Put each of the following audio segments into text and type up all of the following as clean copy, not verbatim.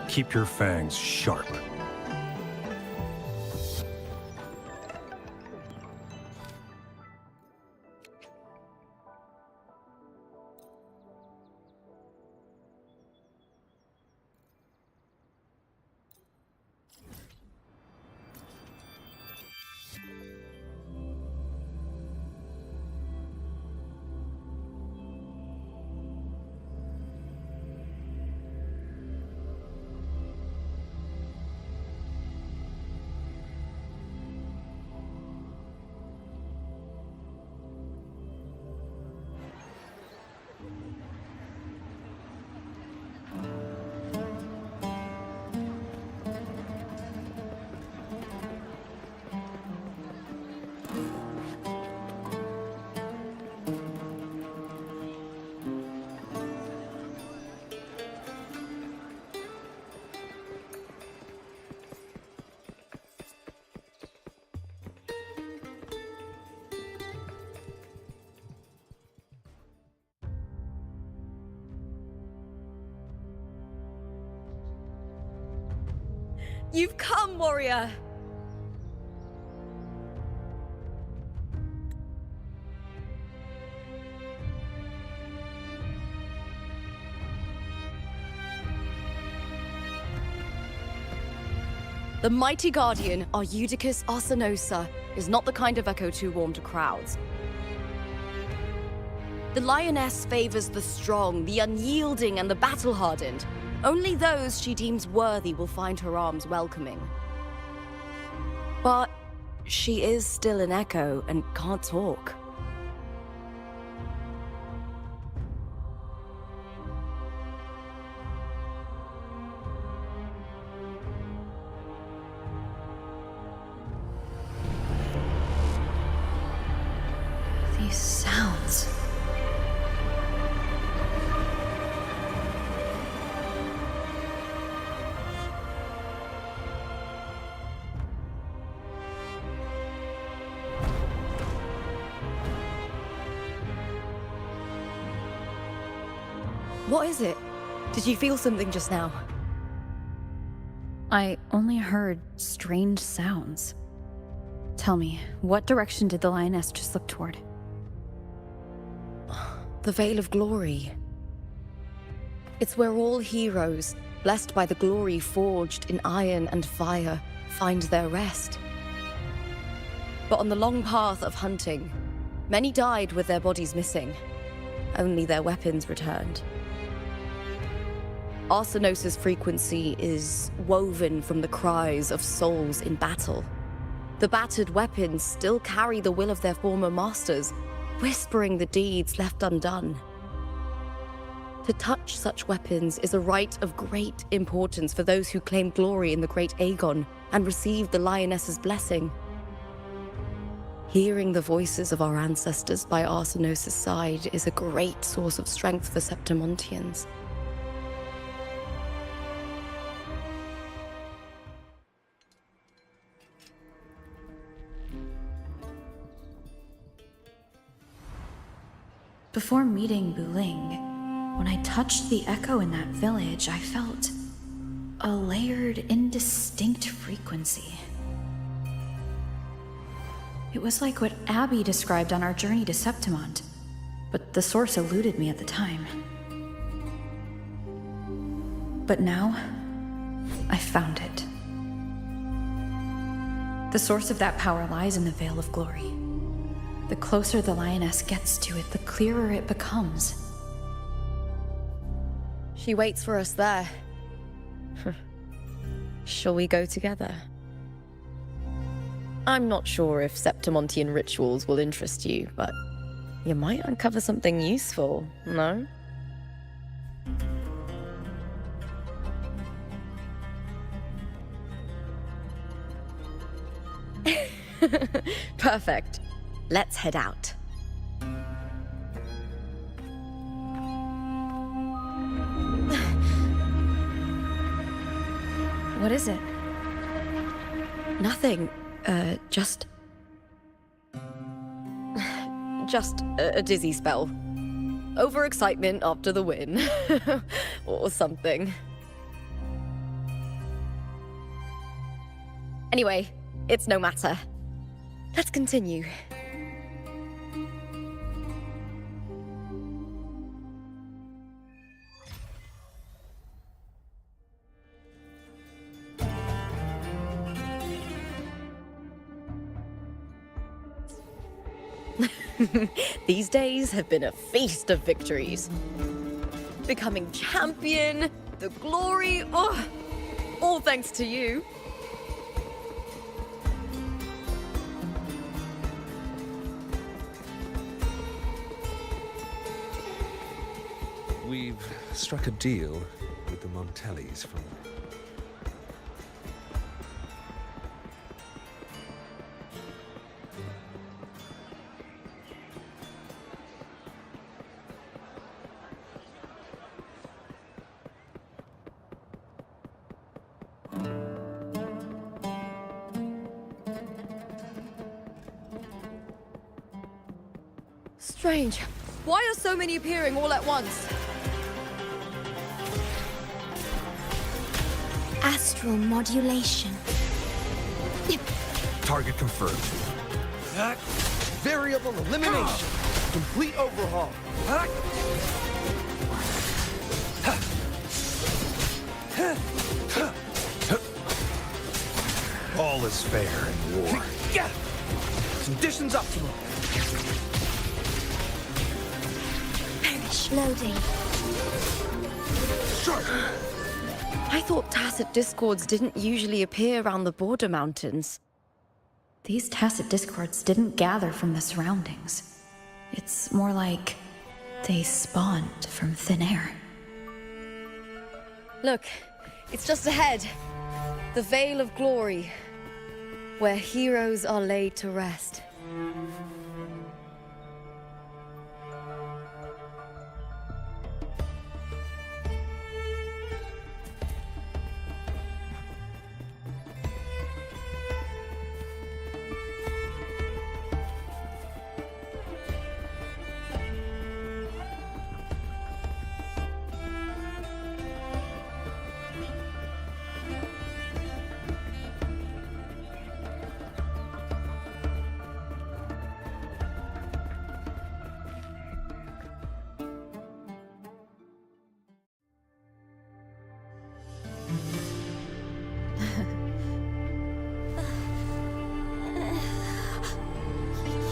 Keep your fangs sharp. You've come, warrior! The mighty guardian, Arudicus Arsinosa, is not the kind of echo too warm to crowds. The lioness favors the strong, the unyielding, and the battle-hardened. Only those she deems worthy will find her arms welcoming. But she is still an echo and can't talk. These sounds. What is it? Did you feel something just now? I only heard strange sounds. Tell me, what direction did the lioness just look toward? The Veil of Glory. It's where all heroes, blessed by the glory forged in iron and fire, find their rest. But on the long path of hunting, many died with their bodies missing. Only their weapons returned. Arsinosa's frequency is woven from the cries of souls in battle. The battered weapons still carry the will of their former masters, whispering the deeds left undone. To touch such weapons is a rite of great importance for those who claim glory in the great Aegon and receive the lioness's blessing. Hearing the voices of our ancestors by Arsinosa's side is a great source of strength for Septimontians. Before meeting Buling, when I touched the echo in that village, I felt a layered, indistinct frequency. It was like what Abby described on our journey to Septimont, but the source eluded me at the time. But now, I found it. The source of that power lies in the Veil of Glory. The closer the lioness gets to it, the clearer it becomes. She waits for us there. Shall we go together? I'm not sure if Septimontian rituals will interest you, but you might uncover something useful, no? Perfect. Let's head out. What is it? Nothing. Just a dizzy spell. Overexcitement after the win. Or something. Anyway, it's no matter. Let's continue. These days have been a feast of victories. Becoming champion, the glory, all thanks to you. We've struck a deal with the Montellis from... Strange. Why are so many appearing all at once? Astral modulation. Target confirmed. Variable elimination. Complete overhaul. All is fair in war. Conditions optimal. Perish loading. I thought tacit discords didn't usually appear around the border mountains. These tacit discords didn't gather from the surroundings. It's more like they spawned from thin air. Look, it's just ahead. The Veil of Glory, where heroes are laid to rest.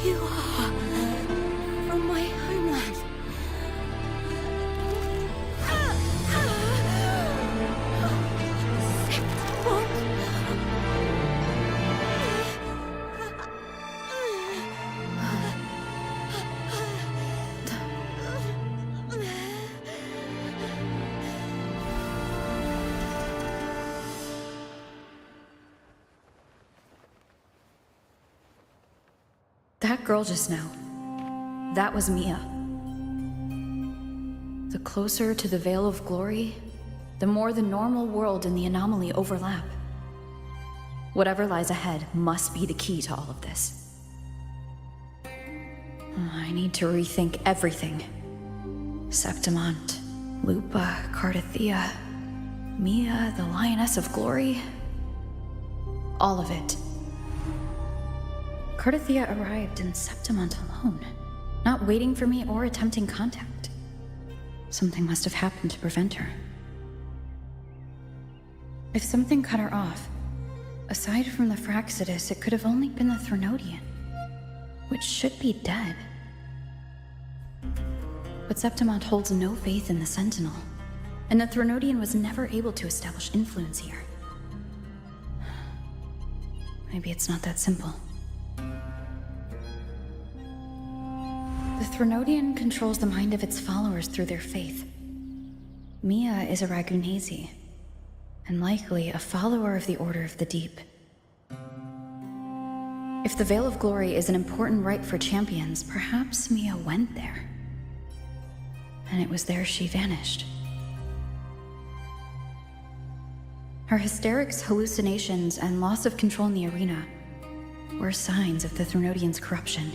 You are from my homeland. That girl just now, that was Mia. The closer to the Veil of Glory, the more the normal world and the anomaly overlap. Whatever lies ahead must be the key to all of this. I need to rethink everything. Septimont, Lupa, Cardathia, Mia, the Lioness of Glory. All of it. Cardathia arrived in Septimont alone, not waiting for me or attempting contact. Something must have happened to prevent her. If something cut her off, a aside from the Fraxidus, it could have only been the Threnodian, which should be dead. But Septimont holds no faith in the Sentinel, and the Threnodian was never able to establish influence here. Maybe it's not that simple. The Threnodian controls the mind of its followers through their faith. Mia is a Ragunesi, and likely a follower of the Order of the Deep. If the Veil of Glory is an important rite for champions, perhaps Mia went there. And it was there she vanished. Her hysterics, hallucinations, and loss of control in the arena were signs of the Threnodian's corruption.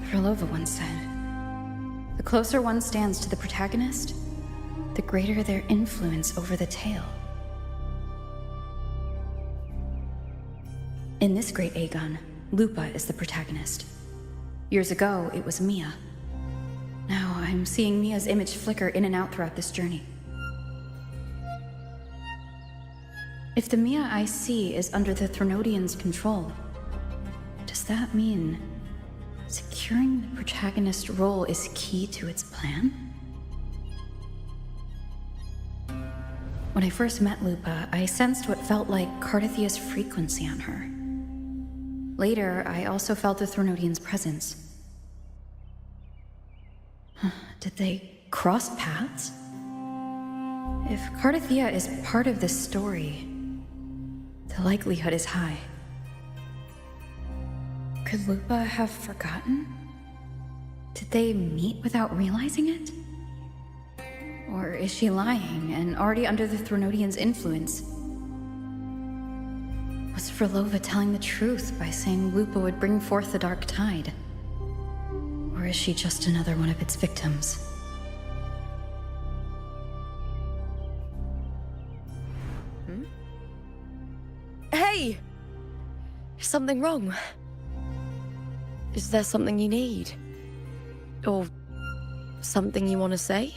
Frolova once said, "The closer one stands to the protagonist, the greater their influence over the tale." In this great Aegon, Lupa is the protagonist. Years ago, it was Mia. Now I'm seeing Mia's image flicker in and out throughout this journey. If the Mia I see is under the Threnodian's control, does that mean securing the protagonist role is key to its plan? When I first met Lupa, I sensed what felt like Cardathia's frequency on her. Later, I also felt the Threnodian's presence. Did they cross paths? If Cardathia is part of this story, the likelihood is high. Could Lupa have forgotten? Did they meet without realizing it? Or is she lying and already under the Threnodian's influence? Was Frolova telling the truth by saying Lupa would bring forth the Dark Tide? Or is she just another one of its victims? Hey! Is something wrong? Is there something you need? Or something you want to say?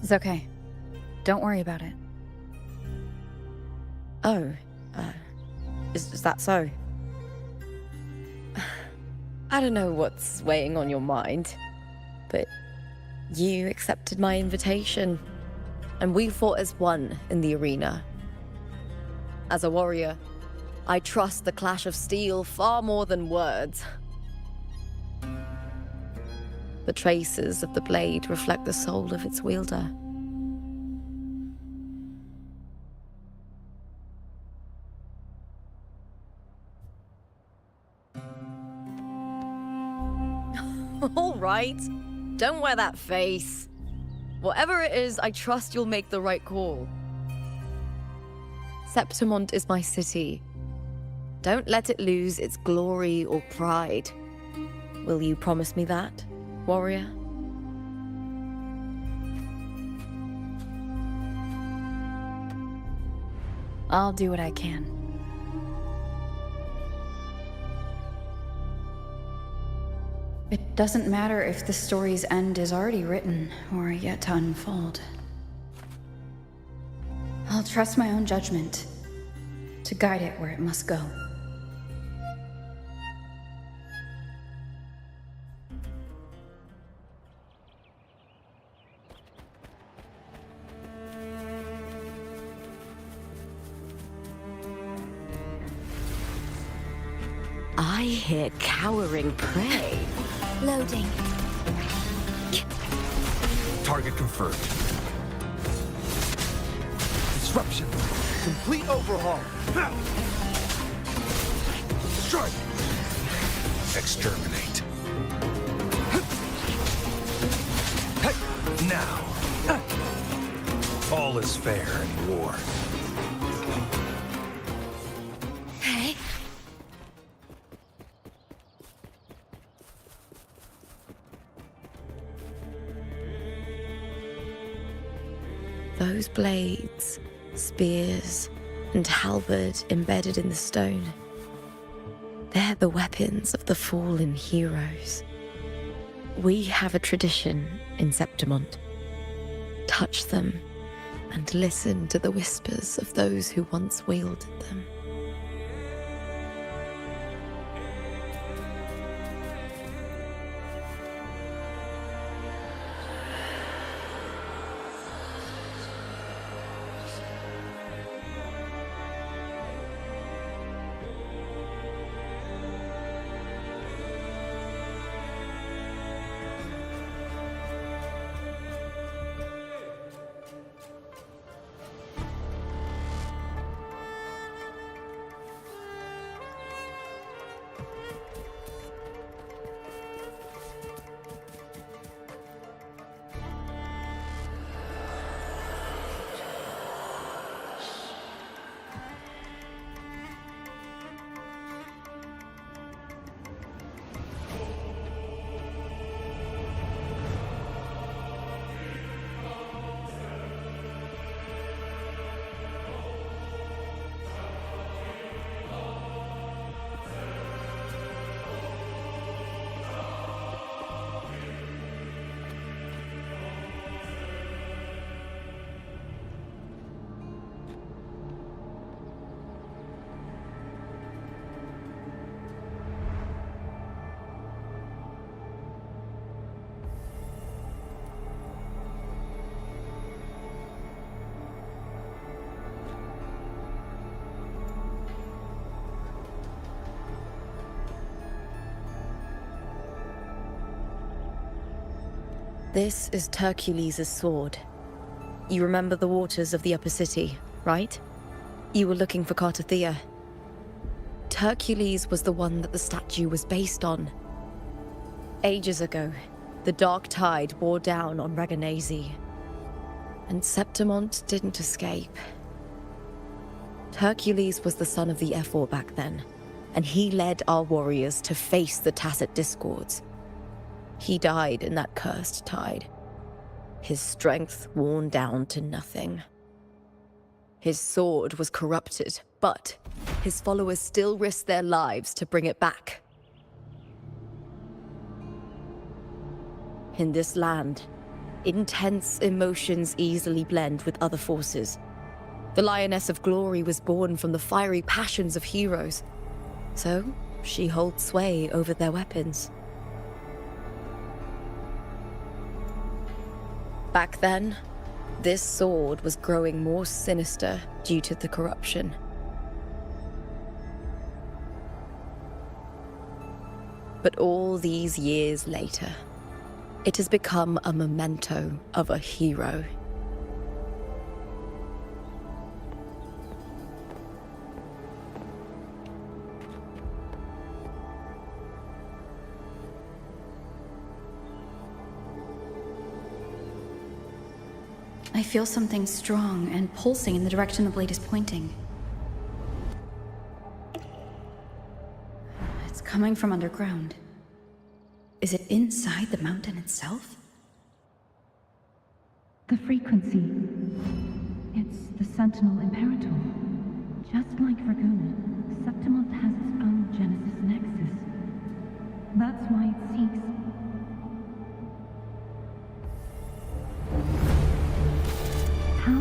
It's okay. Don't worry about it. Oh, is that so? I don't know what's weighing on your mind, but you accepted my invitation, and we fought as one in the arena. As a warrior, I trust the clash of steel far more than words. The traces of the blade reflect the soul of its wielder. All right, don't wear that face. Whatever it is, I trust you'll make the right call. Septimont is my city. Don't let it lose its glory or pride. Will you promise me that, warrior? I'll do what I can. It doesn't matter if the story's end is already written or yet to unfold. I'll trust my own judgment to guide it where it must go. I hear cowering prey. Loading. Target confirmed. Disruption. Complete overhaul. Strike. Exterminate. Now. All is fair in war. Hey. Those blades, spears, and halberd embedded in the stone. They're the weapons of the fallen heroes. We have a tradition in Septimont. Touch them and listen to the whispers of those who once wielded them. This is Hercules' sword. You remember the waters of the upper city, right? You were looking for Cartothea. Hercules was the one that the statue was based on. Ages ago, the dark tide bore down on Rinascita, and Septimont didn't escape. Hercules was the son of the Ephor back then, and he led our warriors to face the Tacit Discords. He died in that cursed tide, his strength worn down to nothing. His sword was corrupted, but his followers still risked their lives to bring it back. In this land, intense emotions easily blend with other forces. The Lioness of Glory was born from the fiery passions of heroes, so she holds sway over their weapons. Back then, this sword was growing more sinister due to the corruption. But all these years later, it has become a memento of a hero. I feel something strong and pulsing in the direction the blade is pointing. It's coming from underground. Is it inside the mountain itself? The frequency. It's the Sentinel Imperator. Just like Dragoon, Septimont has its own Genesis Nexus. That's why it seeks... power.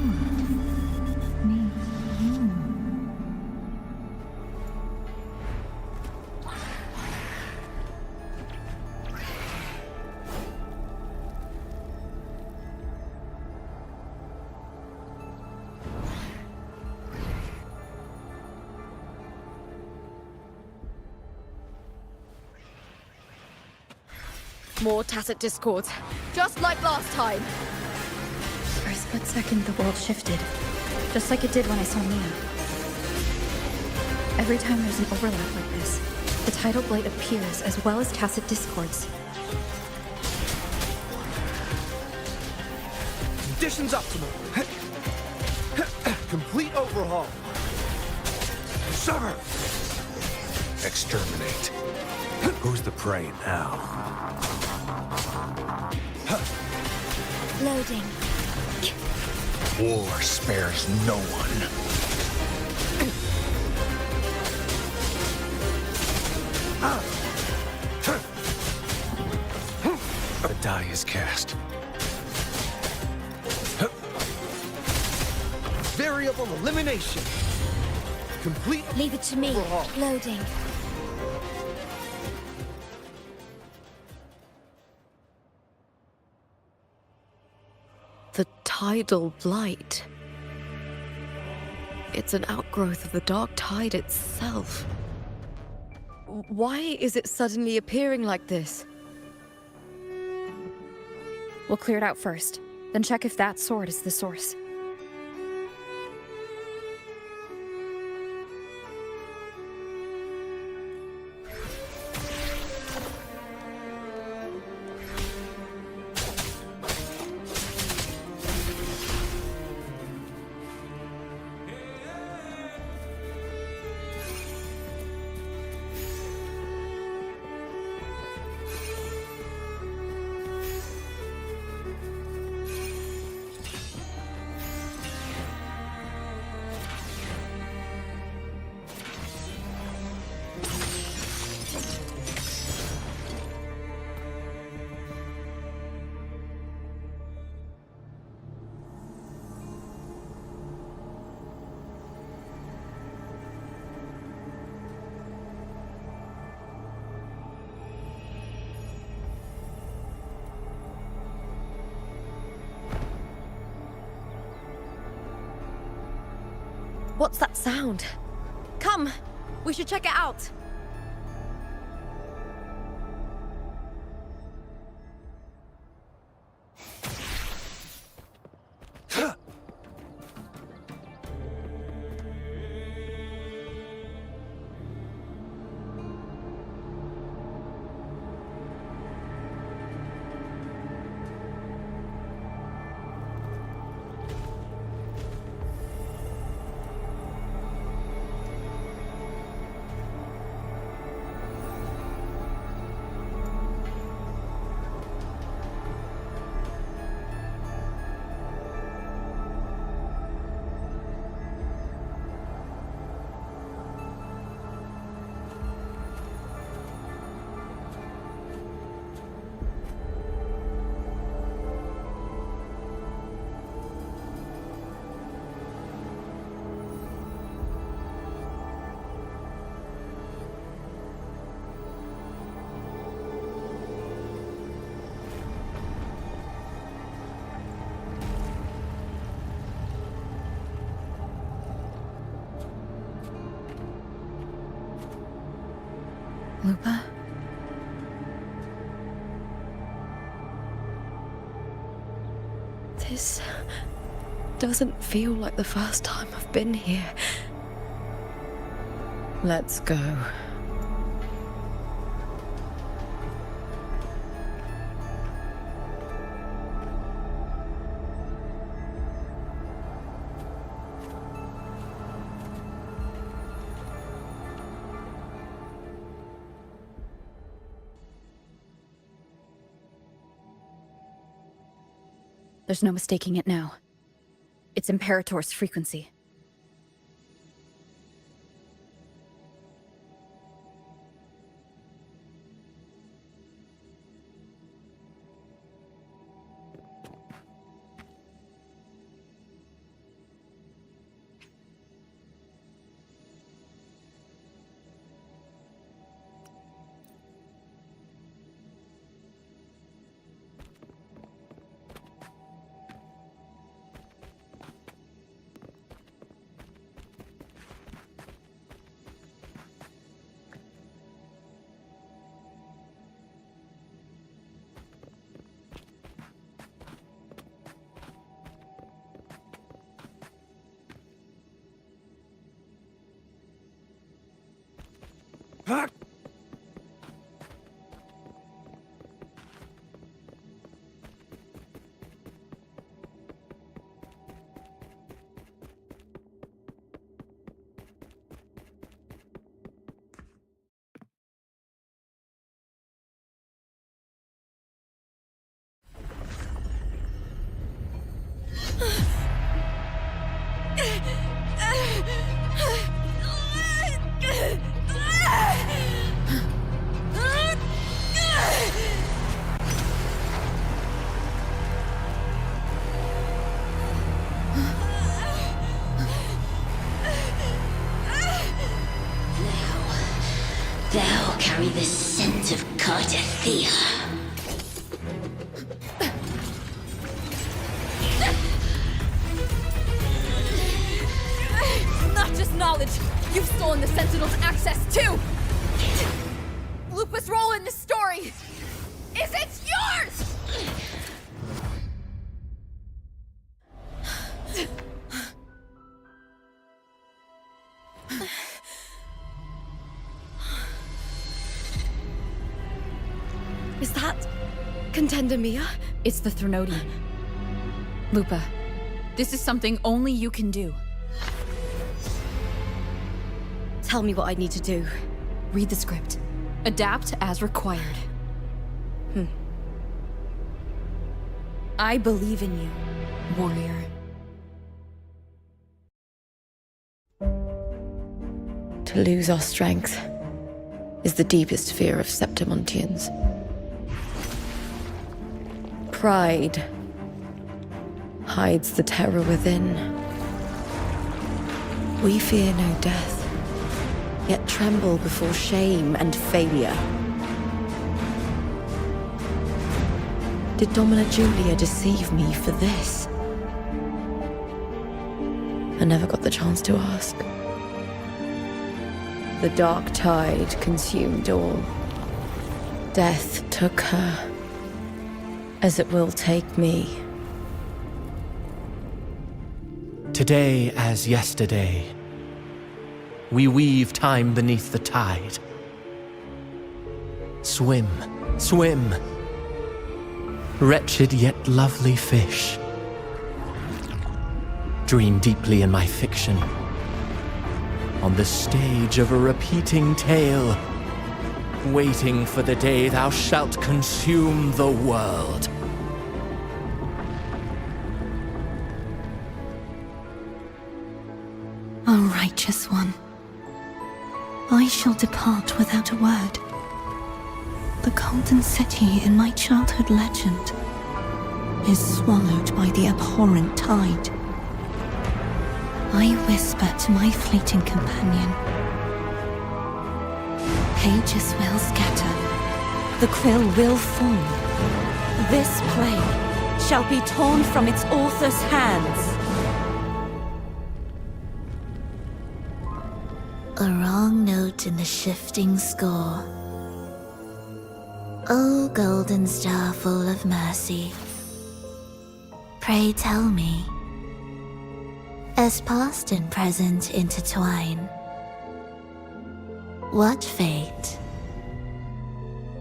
Needs you. More tacit discords, just like last time. For a split second, the world shifted. Just like it did when I saw Mia. Every time there's an overlap like this, the tidal blight appears as well as tacit discords. Conditions optimal. Complete overhaul. Sever! Exterminate. Who's the prey now? Loading. War spares no one. The die is cast. Variable elimination. Complete Leave it to me. overhaul. Loading. The tidal blight. It's an outgrowth of the dark tide itself. Why is it suddenly appearing like this? We'll clear it out first, then check if that sword is the source. What's that sound? Come! We should check it out! Lupa? This doesn't feel like the first time I've been here. Let's go. There's no mistaking it now. It's Imperator's frequency. Thou carry the scent of Cardathea. Not just knowledge, you've stolen the Sentinel's access too! Lupus' role in this story is it's yours! Is that Contender Mia? It's the Threnodian. Lupa, this is something only you can do. Tell me what I need to do. Read the script. Adapt as required. I believe in you, warrior. To lose our strength is the deepest fear of Septimontians. Pride hides the terror within. We fear no death, yet tremble before shame and failure. Did Domina Julia deceive me for this? I never got the chance to ask. The dark tide consumed all. Death took her, as it will take me. Today as yesterday, we weave time beneath the tide. Swim, swim, wretched yet lovely fish. Dream deeply in my fiction, on the stage of a repeating tale, waiting for the day thou shalt consume the world. O righteous one, I shall depart without a word. The golden city in my childhood legend is swallowed by the abhorrent tide. I whisper to my fleeting companion. Pages will scatter, the quill will fall. This play shall be torn from its author's hands. A wrong note in the shifting score. O golden star full of mercy, pray tell me, as past and present intertwine, what fate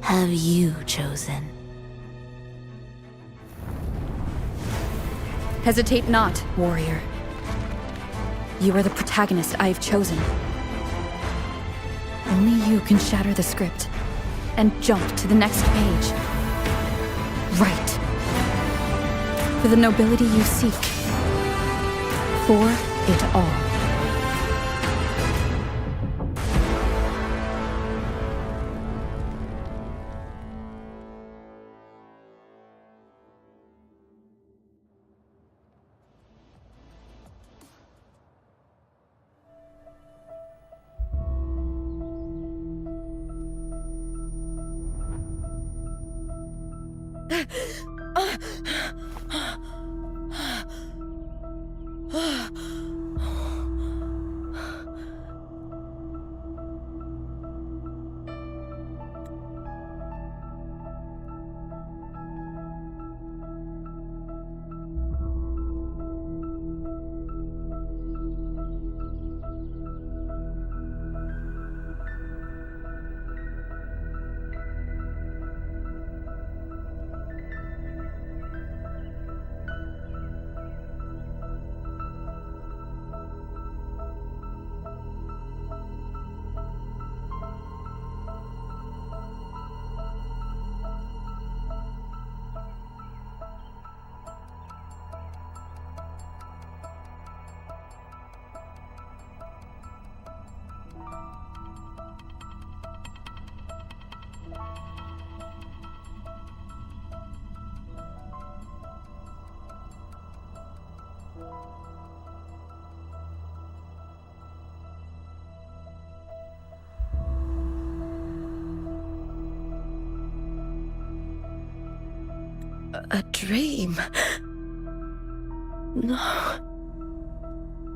have you chosen? Hesitate not, warrior. You are the protagonist I have chosen. Only you can shatter the script and jump to the next page. Right. For the nobility you seek. For it all. a dream. No.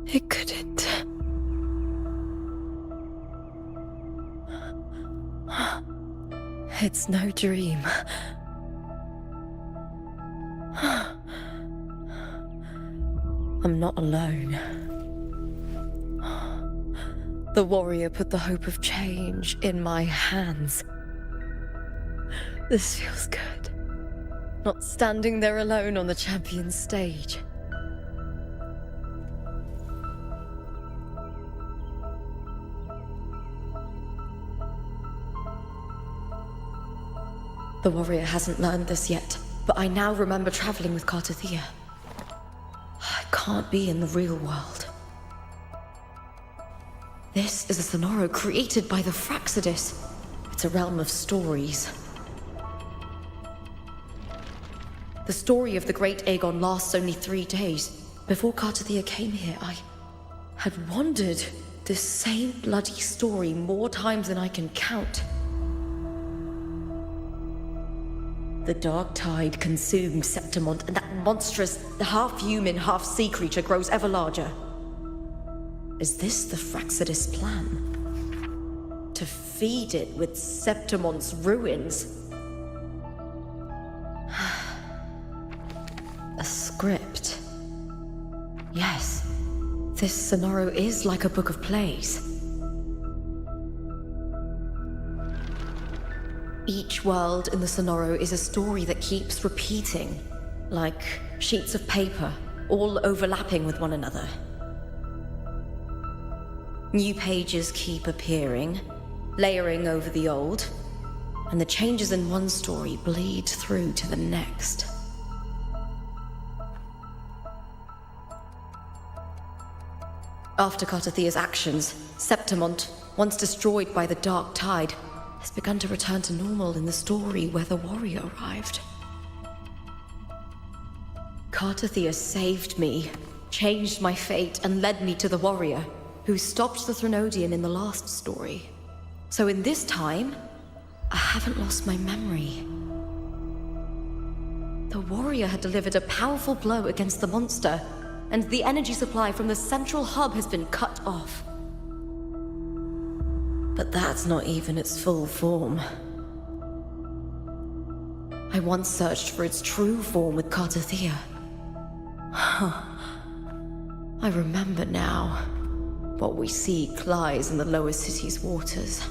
It couldn't. It's no dream. I'm not alone. The warrior put the hope of change in my hands. This feels good. Not standing there alone on the champion's stage. The warrior hasn't learned this yet, but I now remember traveling with Cartathea. I can't be in the real world. This is a Sonoro created by the Fraxidus. It's a realm of stories. The story of the Great Aegon lasts only 3 days. Before Cartathea came here, I had wandered this same bloody story more times than I can count. The dark tide consumed Septimont, and that monstrous, half-human, half-sea creature grows ever larger. Is this the Fraxidus plan? To feed it with Septimont's ruins? A script. Yes, this Sonoro is like a book of plays. Each world in the Sonoro is a story that keeps repeating, like sheets of paper, all overlapping with one another. New pages keep appearing, layering over the old, and the changes in one story bleed through to the next. After Cartathea's actions, Septimont, once destroyed by the dark tide, has begun to return to normal in the story where the warrior arrived. Cartathea saved me, changed my fate, and led me to the warrior, who stopped the Threnodian in the last story. So in this time, I haven't lost my memory. The warrior had delivered a powerful blow against the monster, and the energy supply from the central hub has been cut off. But that's not even its full form. I once searched for its true form with Cartathea. I remember now. What we seek lies in the lower city's waters.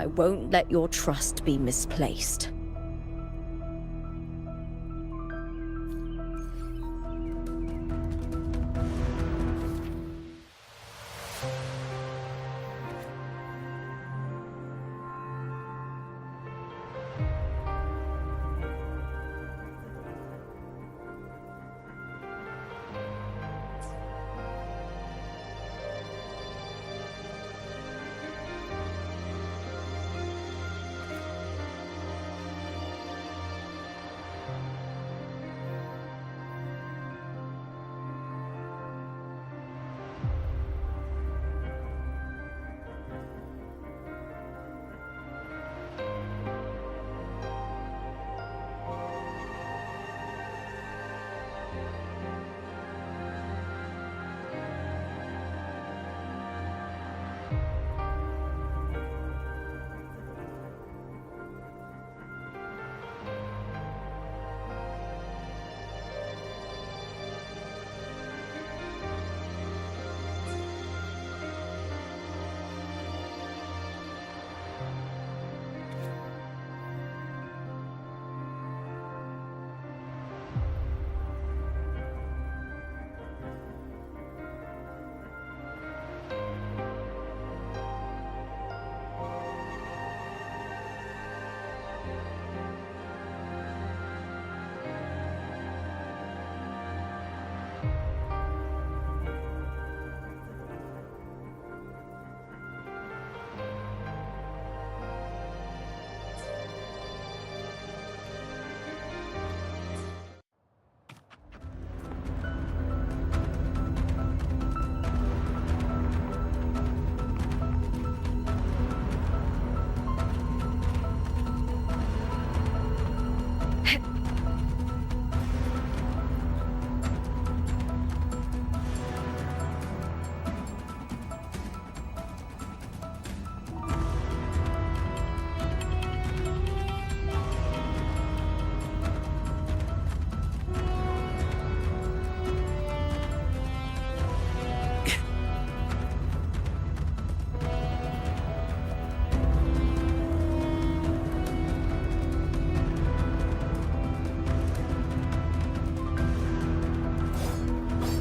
I won't let your trust be misplaced.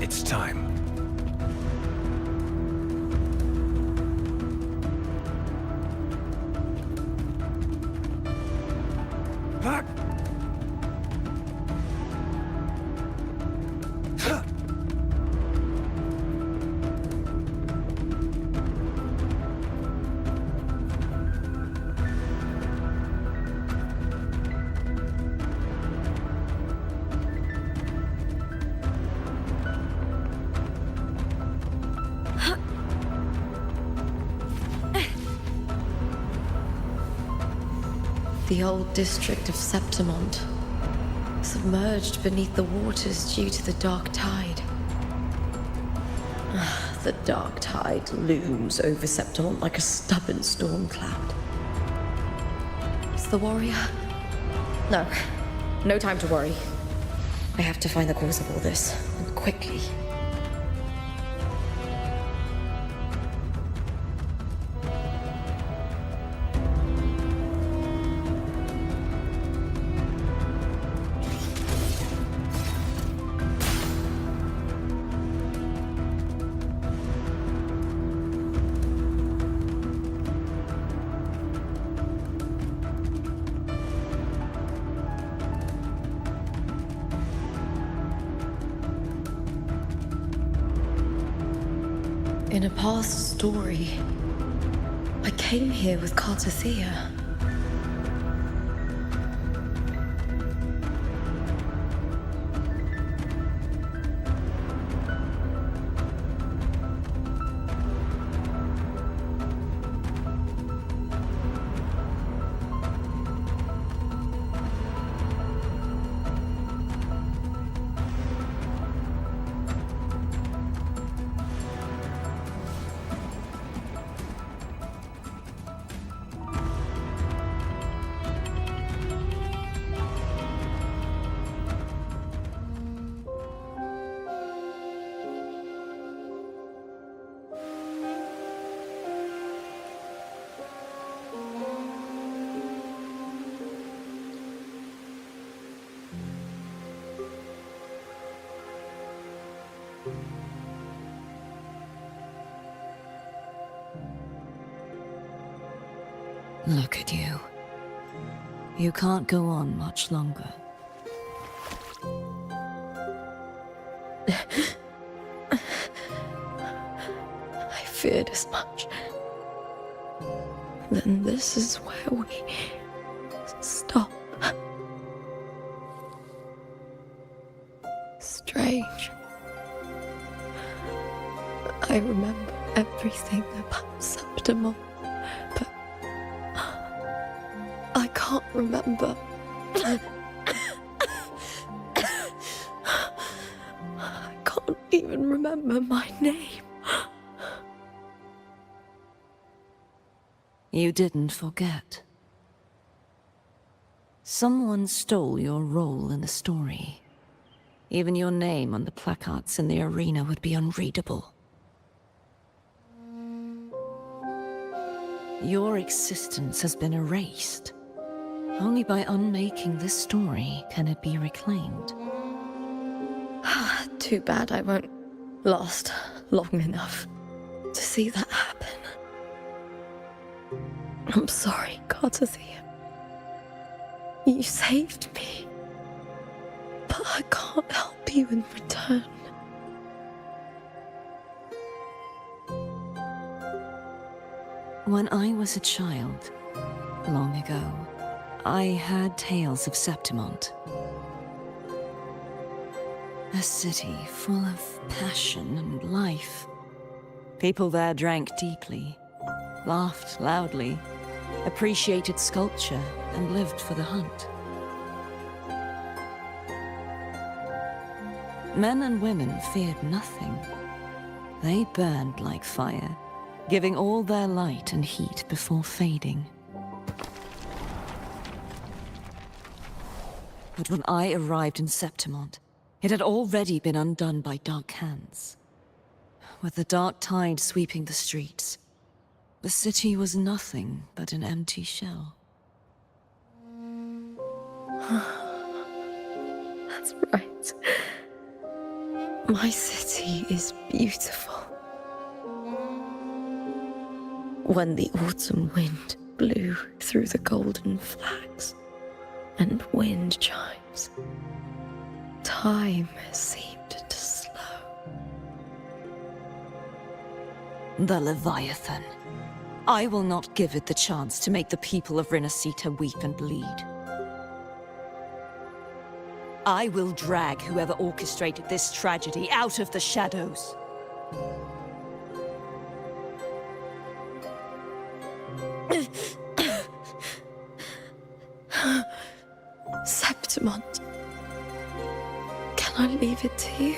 It's time. The old district of Septimont, submerged beneath the waters due to the dark tide. The dark tide looms over Septimont like a stubborn storm cloud. Is the warrior? No. No time to worry. I have to find the cause of all this, and quickly. In a past story, I came here with Cartothea. Look at you. You can't go on much longer. I feared as much. Then this is where we stop. Strange. I remember everything about Septimont, but I can't remember. I can't even remember my name. You didn't forget. Someone stole your role in the story. Even your name on the placards in the arena would be unreadable. Your existence has been erased. Only by unmaking this story can it be reclaimed. Too bad I won't last long enough to see that happen. I'm sorry, Cartathea. You saved me. But I can't help you in return. When I was a child, long ago, I had tales of Septimont. A city full of passion and life. People there drank deeply, laughed loudly, appreciated sculpture, and lived for the hunt. Men and women feared nothing. They burned like fire, giving all their light and heat before fading. But when I arrived in Septimont, it had already been undone by dark hands. With the dark tide sweeping the streets, the city was nothing but an empty shell. That's right. My city is beautiful. When the autumn wind blew through the golden flags and wind chimes, time seemed to slow. The Leviathan. I will not give it the chance to make the people of Rinascita weep and bleed. I will drag whoever orchestrated this tragedy out of the shadows. Septimont. Can I leave it to you?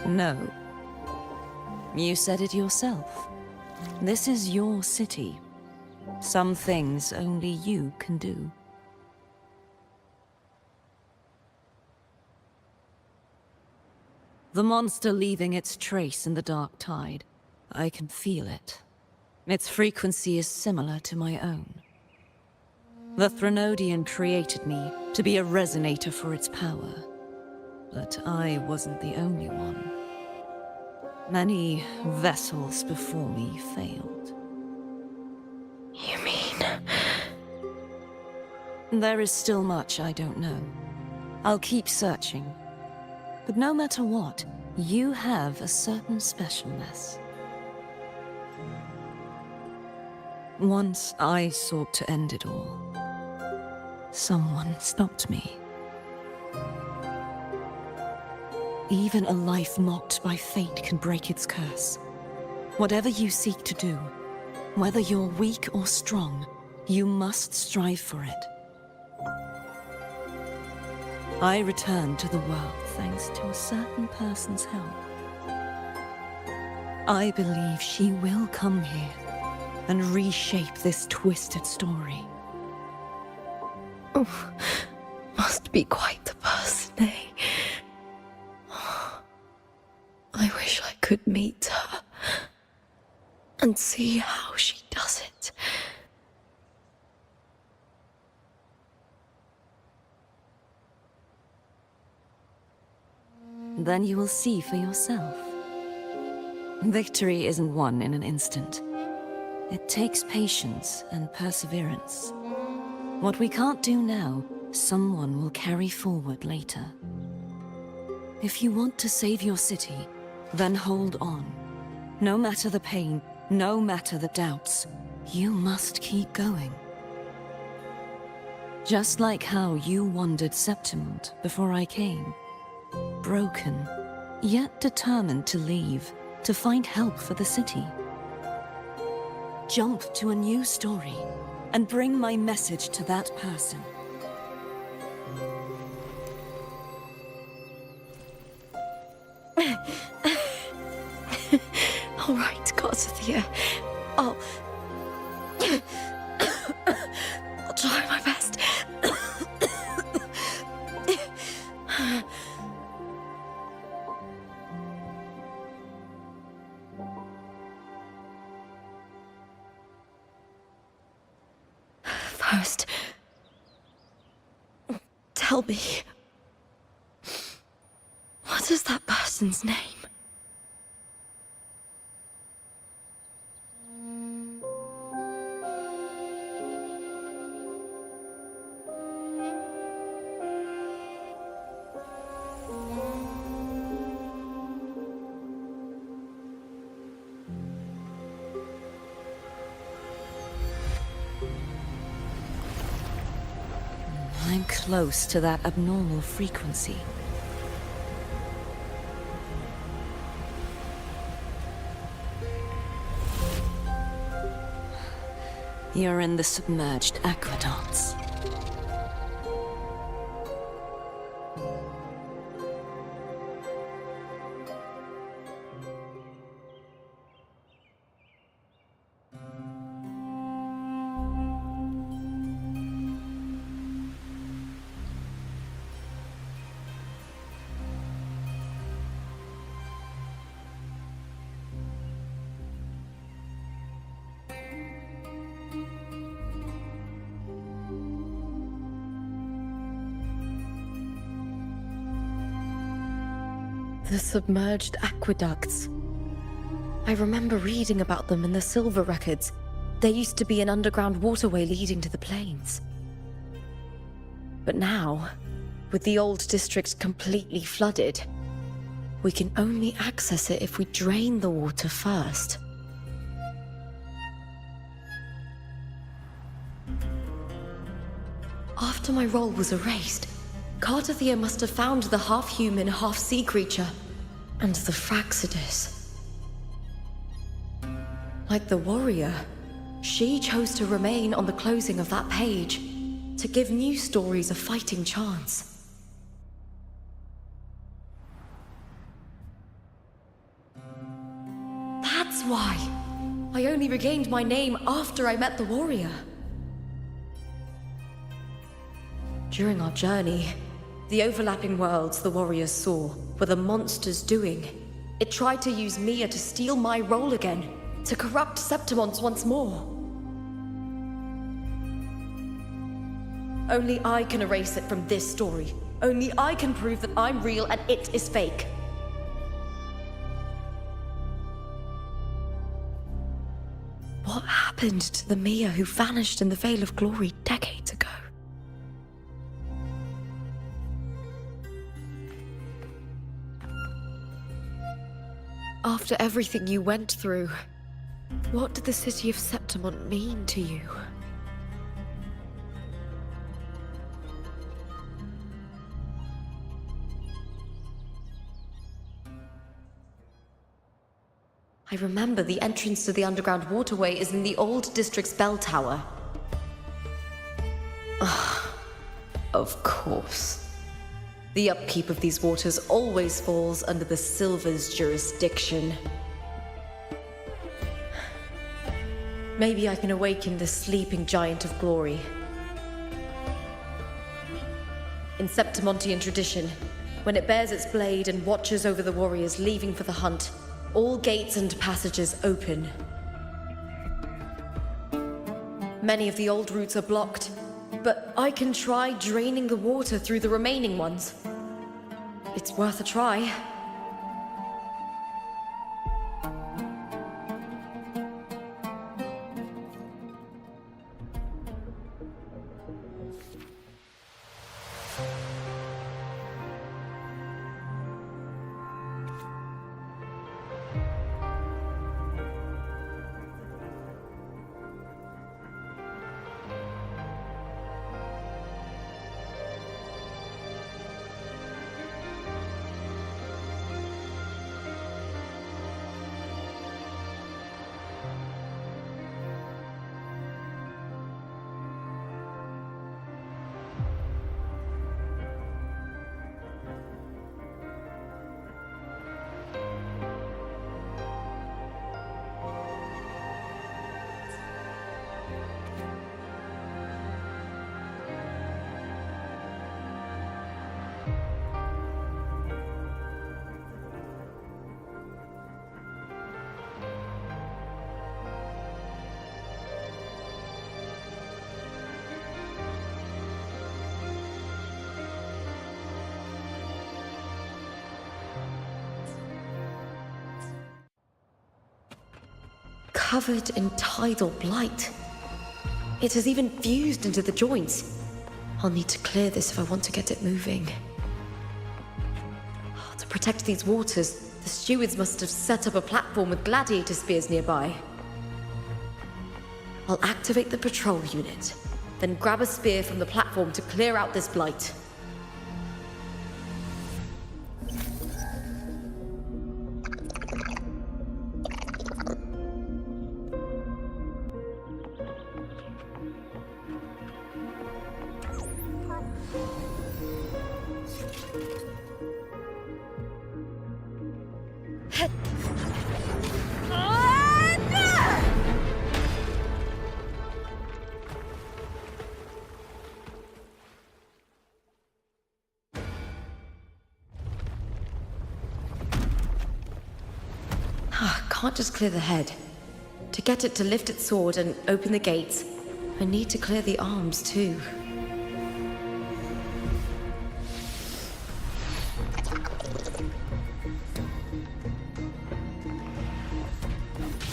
No. You said it yourself. This is your city. Some things only you can do. The monster leaving its trace in the dark tide. I can feel it. Its frequency is similar to my own. The Threnodian created me to be a resonator for its power. But I wasn't the only one. Many vessels before me failed. You mean? There is still much I don't know. I'll keep searching. But no matter what, you have a certain specialness. Once I sought to end it all. Someone stopped me. Even a life mocked by fate can break its curse. Whatever you seek to do, whether you're weak or strong, you must strive for it. I returned to the world thanks to a certain person's help. I believe she will come here and reshape this twisted story. Oh, must be quite the person, eh? I wish I could meet her and see how she does it. Then you will see for yourself. Victory isn't won in an instant. It takes patience and perseverance. What we can't do now, someone will carry forward later. If you want to save your city, then hold on. No matter the pain, no matter the doubts, you must keep going. Just like how you wandered Septimont before I came. Broken, yet determined to leave, to find help for the city. Jump to a new story, and bring my message to that person. All right, Garcia. I'll try my best. First, tell me, what is that person's name? I'm close to that abnormal frequency. You're in the submerged aqueducts. The submerged aqueducts. I remember reading about them in the Silver records. There used to be an underground waterway leading to the plains. But now, with the old district completely flooded, we can only access it if we drain the water first. After my role was erased, Cartathea must have found the half-human, half-sea creature, and the Fraxidus. Like the warrior, she chose to remain on the closing of that page, to give new stories a fighting chance. That's why I only regained my name after I met the warrior. During our journey, the overlapping worlds the warriors saw were the monsters doing. It tried to use Mia to steal my role again, to corrupt Septimont once more. Only I can erase it from this story. Only I can prove that I'm real and it is fake. What happened to the Mia who vanished in the Veil of Glory decades ago? After everything you went through, what did the city of Septimont mean to you? I remember the entrance to the underground waterway is in the old district's bell tower. Of course. The upkeep of these waters always falls under the Silver's jurisdiction. Maybe I can awaken the sleeping giant of glory. In Septimontian tradition, when it bears its blade and watches over the warriors leaving for the hunt, all gates and passages open. Many of the old routes are blocked, but I can try draining the water through the remaining ones. it's worth a try. Covered in tidal blight. It has even fused into the joints. I'll need to clear this if I want to get it moving. To protect these waters, the stewards must have set up a platform with gladiator spears nearby. I'll activate the patrol unit, then grab a spear from the platform to clear out this blight. Can't just clear the head. To get it to lift its sword and open the gates, I need to clear the arms too.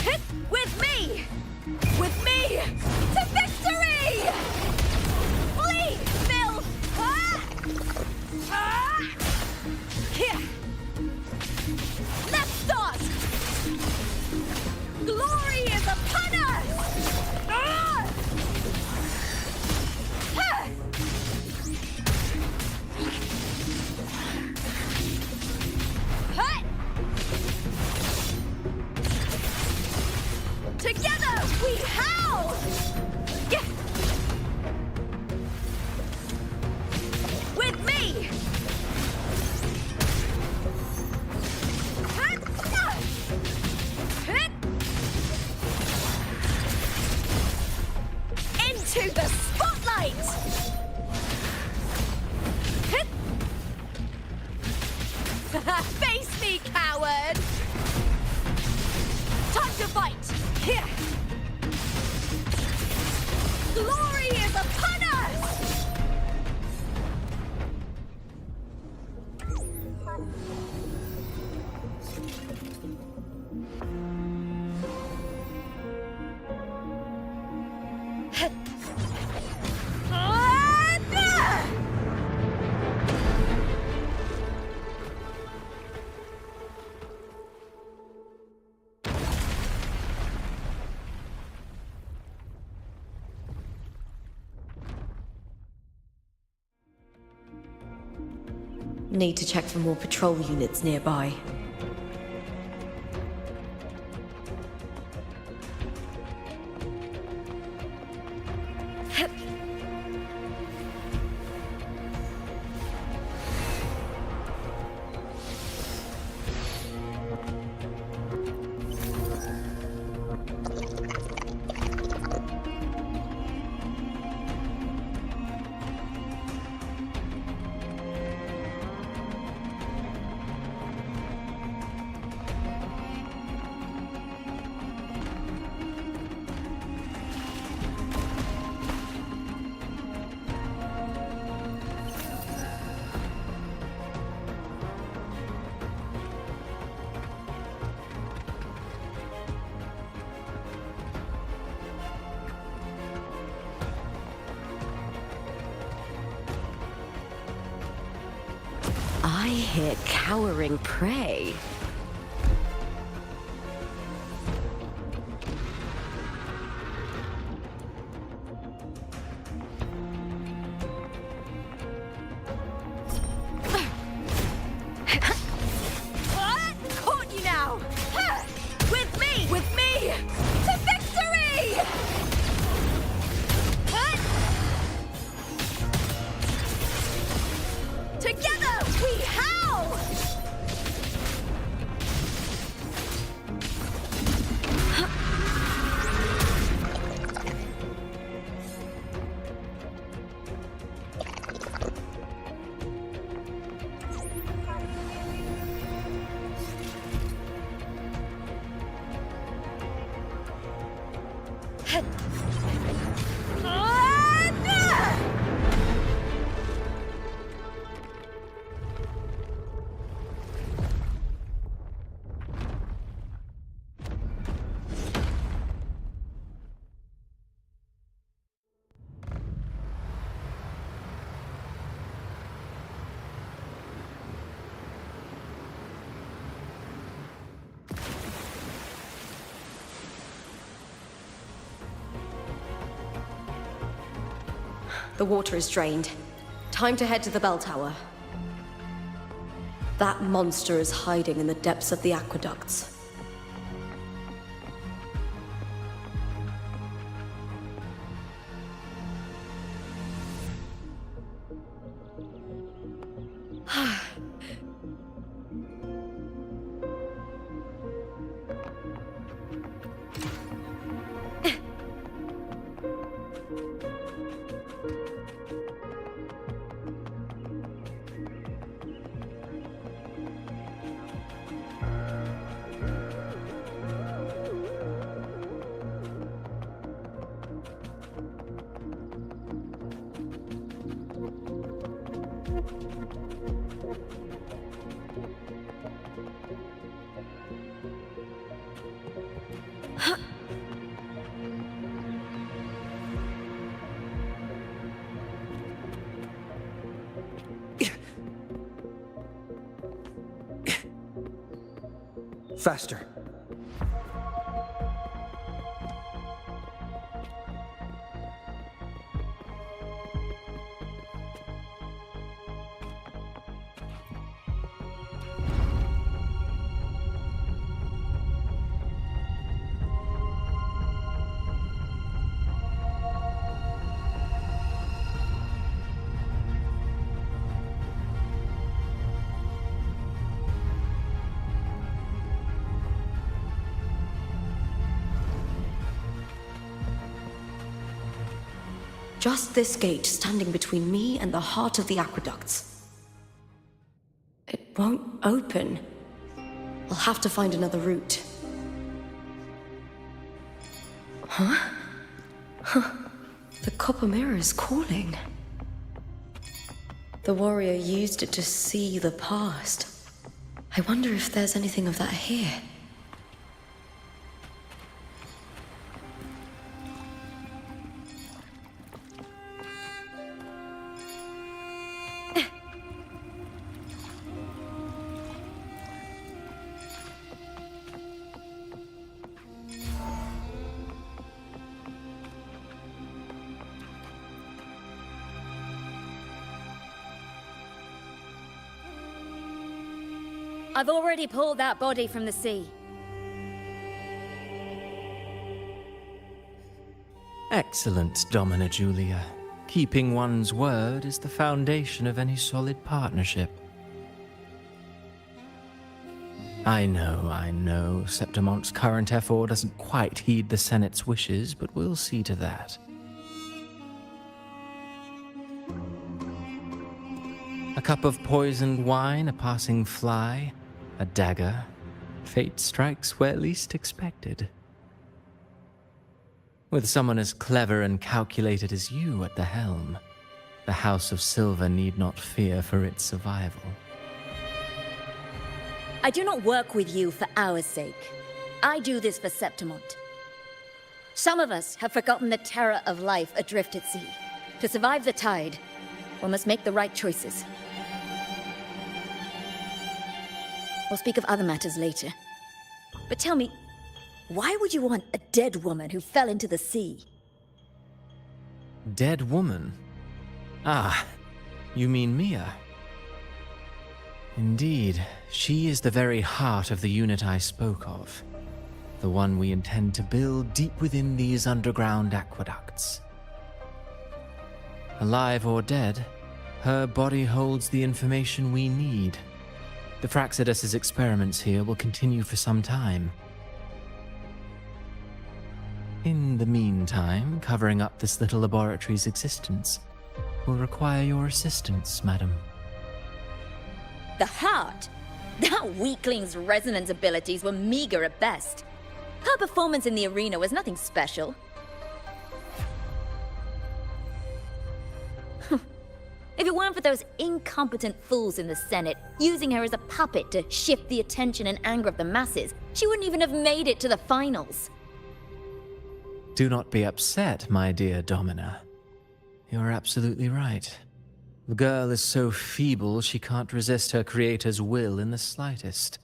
Hit with me! With me! To victory! Flee, Phil! Here! Let's start! Glory is upon us! Together we howl! With me! Into the spotlight! Face me, coward! Time to fight! Here! Glory is upon us! Need to check for more patrol units nearby. I hear cowering prey. Caught you now! With me! With me! To victory! Together we howl! The water is drained. Time to head to the bell tower. That monster is hiding in the depths of the aqueducts. Faster. Just this gate standing between me and the heart of the aqueducts. It won't open. I'll have to find another route. Huh? The copper mirror is calling. The warrior used it to see the past. I wonder if there's anything of that here. I've already pulled that body from the sea. Excellent, Domina Julia. Keeping one's word is the foundation of any solid partnership. I know, Septimont's current effort doesn't quite heed the Senate's wishes, but we'll see to that. A cup of poisoned wine, a passing fly, a dagger. Fate strikes where least expected. With someone as clever and calculated as you at the helm, the House of Silver need not fear for its survival. I do not work with you for our sake. I do this for Septimont. Some of us have forgotten the terror of life adrift at sea. To survive the tide, one must make the right choices. We'll speak of other matters later. But tell me, why would you want a dead woman who fell into the sea? Dead woman? Ah, you mean Mia? Indeed, she is the very heart of the unit I spoke of. The one we intend to build deep within these underground aqueducts. Alive or dead, her body holds the information we need. The Fraxidus's experiments here will continue for some time. In the meantime, covering up this little laboratory's existence will require your assistance, madam. The heart? That weakling's resonance abilities were meager at best. Her performance in the arena was nothing special. If it weren't for those incompetent fools in the Senate using her as a puppet to shift the attention and anger of the masses, she wouldn't even have made it to the finals. Do not be upset, my dear Domina. You're absolutely right. The girl is so feeble she can't resist her creator's will in the slightest.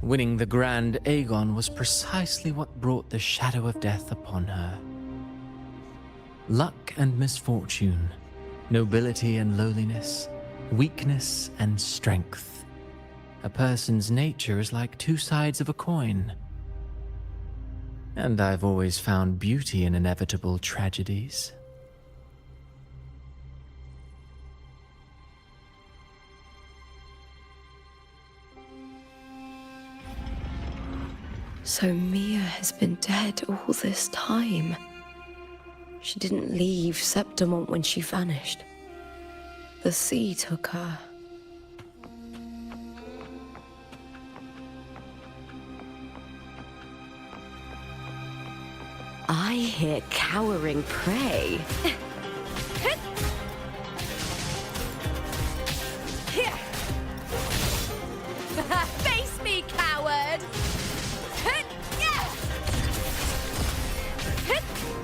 Winning the Grand Aegon was precisely what brought the shadow of death upon her. Luck and misfortune, nobility and lowliness, weakness and strength. A person's nature is like two sides of a coin. And I've always found beauty in inevitable tragedies. So Mia has been dead all this time. She didn't leave Septimont when she vanished. The sea took her. I hear cowering prey. Face me, coward!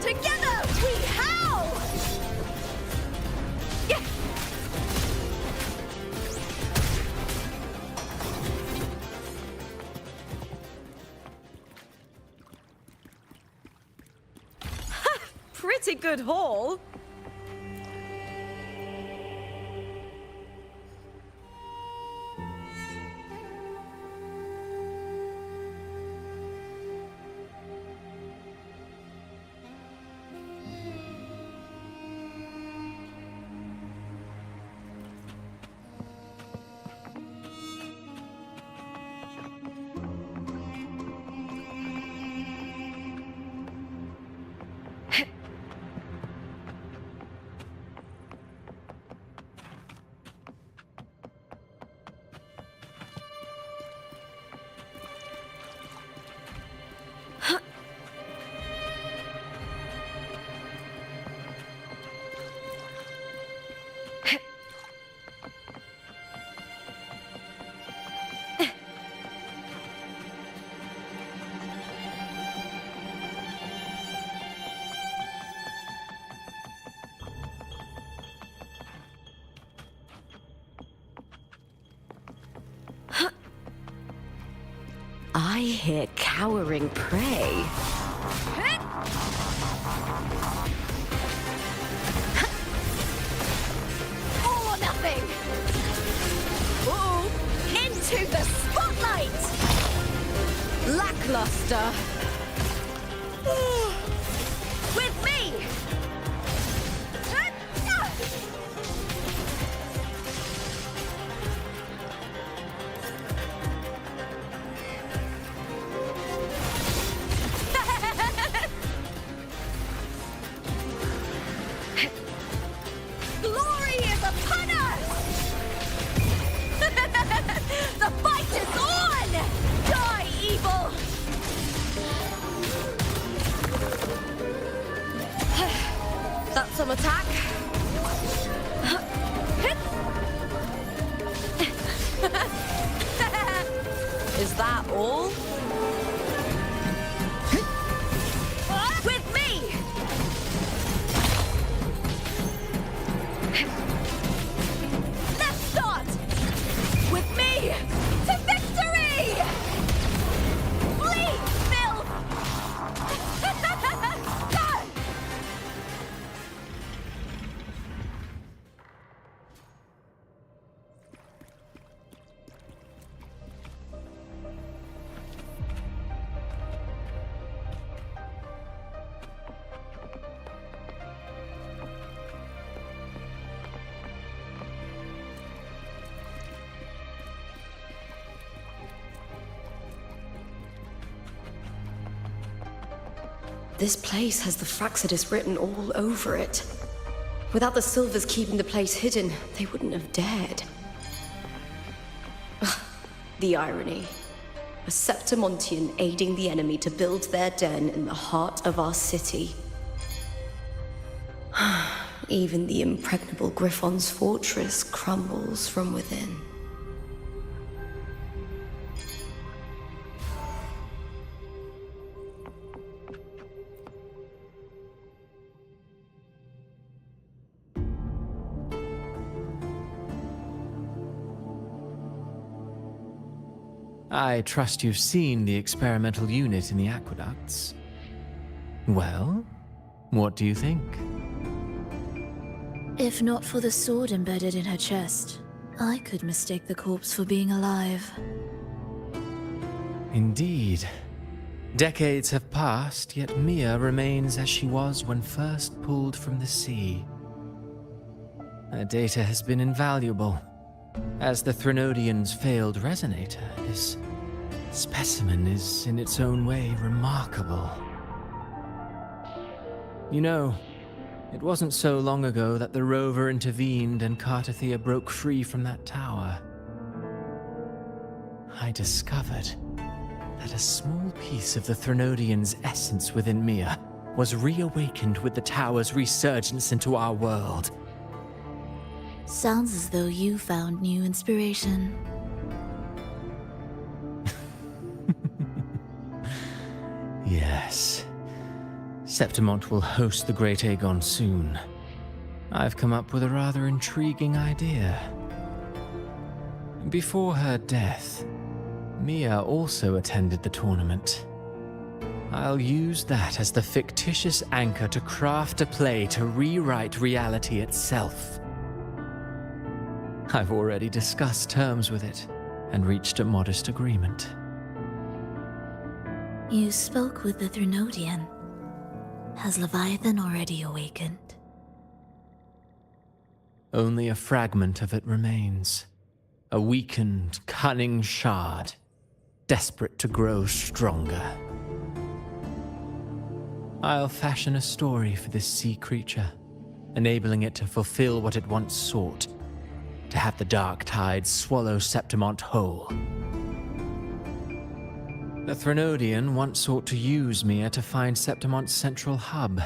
Together we howl! Pretty good haul. I hear cowering prey. All or nothing! Ooh, Into the spotlight! lackluster. With me! Glory is upon us! The fight is on! Die, evil! That's some attack. Is that all? With me! Let's start! With me! This place has the Fraxidus written all over it. Without the Silvers keeping the place hidden, they wouldn't have dared. Ugh, the irony. A Septimontian aiding the enemy to build their den in the heart of our city. Even the impregnable Griffon's fortress crumbles from within. I trust you've seen the experimental unit in the aqueducts. Well, what do you think? If not for the sword embedded in her chest, I could mistake the corpse for being alive. Indeed. Decades have passed, yet Mia remains as she was when first pulled from the sea. Her data has been invaluable. As the Threnodian's failed resonator, this specimen is in its own way remarkable. You know, it wasn't so long ago that the rover intervened and Cartathea broke free from that tower. I discovered that a small piece of the Threnodian's essence within Mia was reawakened with the tower's resurgence into our world. Sounds as though you found new inspiration. Yes. Septimont will host the Great Aegon soon. I've come up with a rather intriguing idea. Before her death, Mia also attended the tournament. I'll use that as the fictitious anchor to craft a play to rewrite reality itself. I've already discussed terms with it and reached a modest agreement. You spoke with the Threnodian. Has Leviathan already awakened? Only a fragment of it remains. A weakened, cunning shard, desperate to grow stronger. I'll fashion a story for this sea creature, enabling it to fulfill what it once sought, to have the dark tides swallow Septimont whole. The Threnodian once sought to use Mia to find Septimont's central hub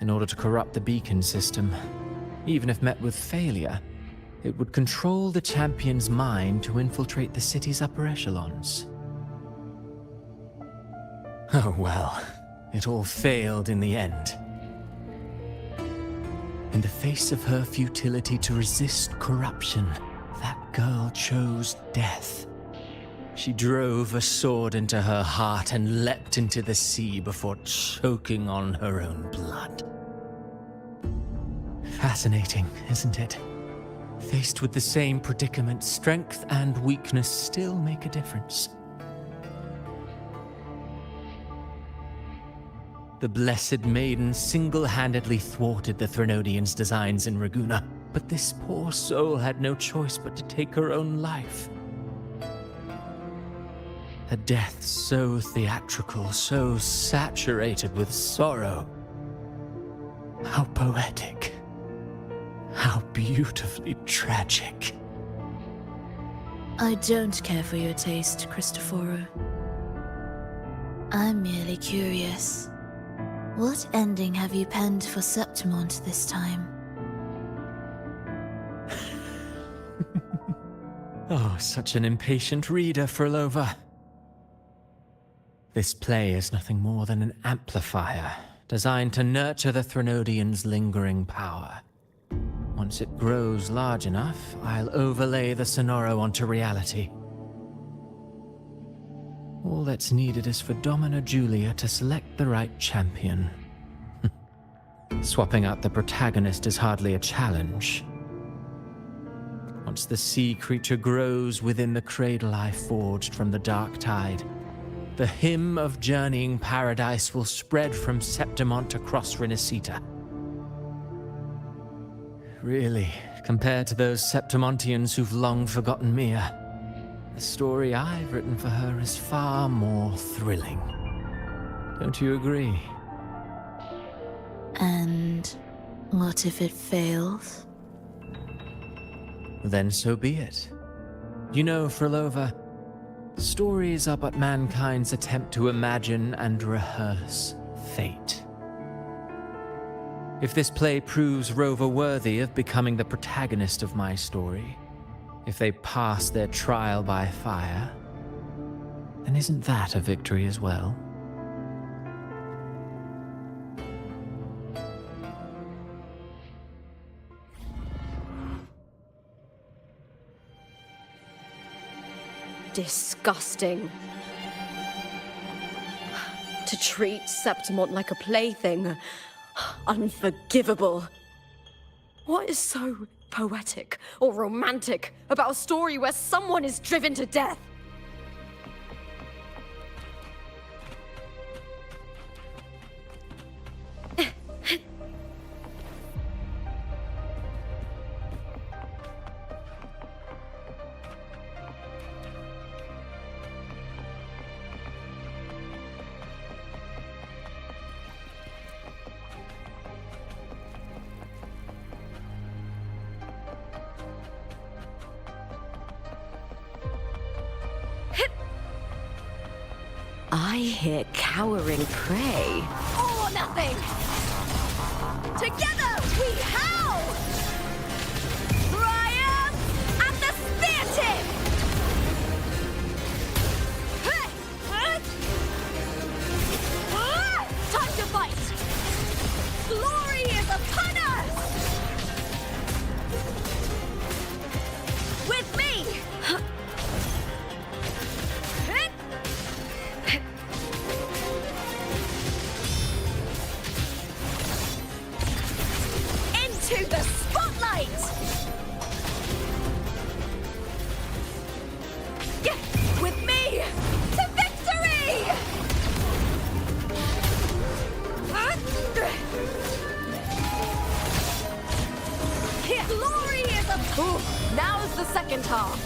in order to corrupt the beacon system. Even if met with failure, it would control the champion's mind to infiltrate the city's upper echelons. Oh well, it all failed in the end. In the face of her futility to resist corruption, that girl chose death. She drove a sword into her heart and leapt into the sea before choking on her own blood. Fascinating, isn't it? Faced with the same predicament, strength and weakness still make a difference. The Blessed Maiden single-handedly thwarted the Threnodian's designs in Raguna, but this poor soul had no choice but to take her own life. A death so theatrical, so saturated with sorrow. How poetic. How beautifully tragic. I don't care for your taste, Cristoforo. I'm merely curious. What ending have you penned for Septimont this time? Oh, such an impatient reader, Frolova. This play is nothing more than an amplifier, designed to nurture the Threnodian's lingering power. Once it grows large enough, I'll overlay the Sonoro onto reality. All that's needed is for Domina Julia to select the right champion. Swapping out the protagonist is hardly a challenge. Once the sea creature grows within the cradle I forged from the dark tide, the hymn of journeying paradise will spread from Septimont across Rinascita. Really, compared to those Septimontians who've long forgotten Mia, the story I've written for her is far more thrilling. Don't you agree? And what if it fails? Then so be it. You know, Frolova, stories are but mankind's attempt to imagine and rehearse fate. If this play proves Rover worthy of becoming the protagonist of my story, if they pass their trial by fire, then isn't that a victory as well? Disgusting. To treat Septimont like a plaything. Unforgivable. What is so poetic or romantic about a story where someone is driven to death? I hear cowering prey. All or nothing! Together we howl! Triumph at the spear tip! Time to fight! Glory is upon us! With me! To the spotlight! With me to victory! Glory is a... Ooh, now's the second half.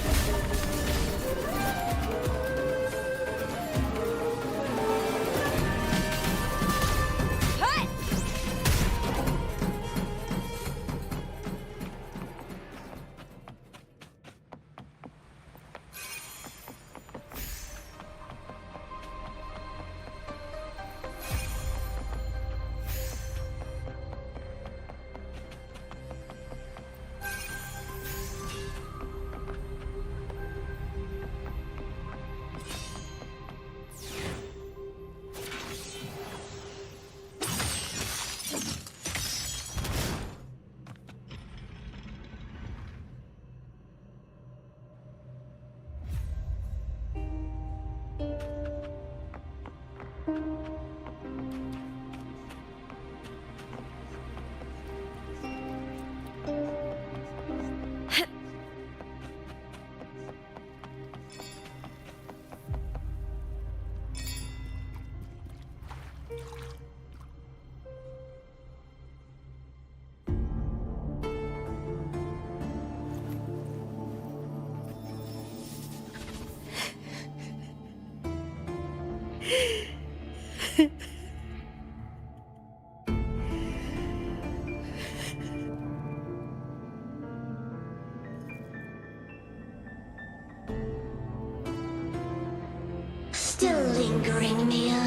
Still lingering, Mia.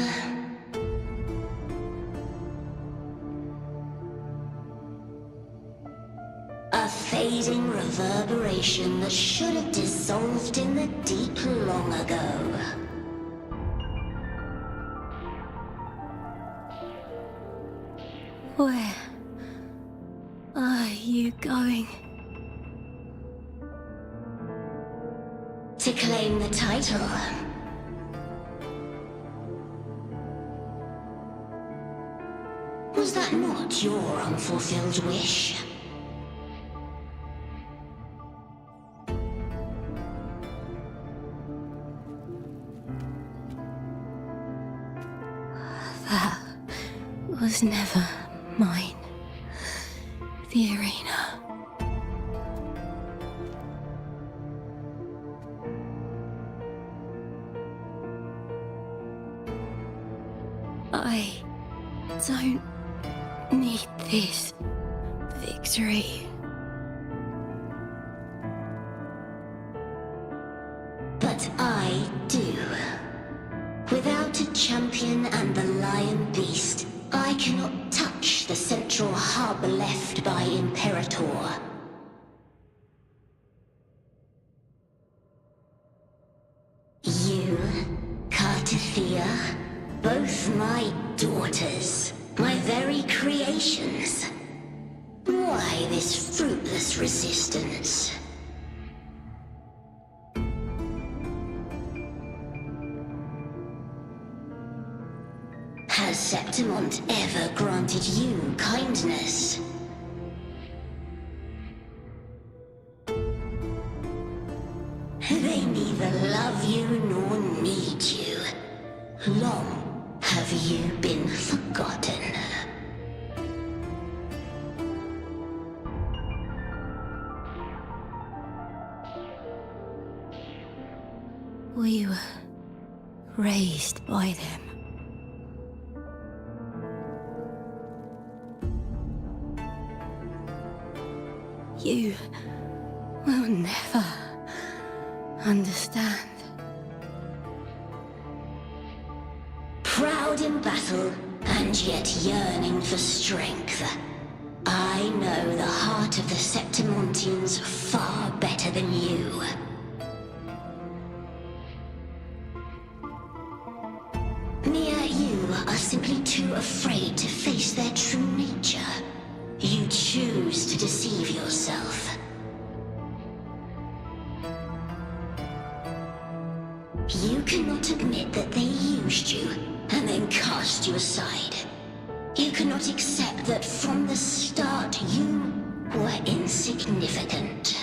A fading reverberation that should have dissolved in the deep long ago. Where are you going? To claim the title. Was that not your unfulfilled wish? That was never mine. The arena. I don't need this victory. But I do. Without a champion and the lion beast, I cannot touch the central hub left by Imperator. You, Cartithia, both my daughters, my very creations. Why this fruitless resistance? Has Septimont ever granted you kindness? They neither love you nor need you. Long have you been forgotten. We were raised by them. You will never understand. Proud in battle, and yet yearning for strength. I know the heart of the Septimontians far better than you. Mia, you are simply too afraid to face their true nature. You choose to deceive yourself. You cannot admit that they used you and then cast you aside. You cannot accept that from the start you were insignificant.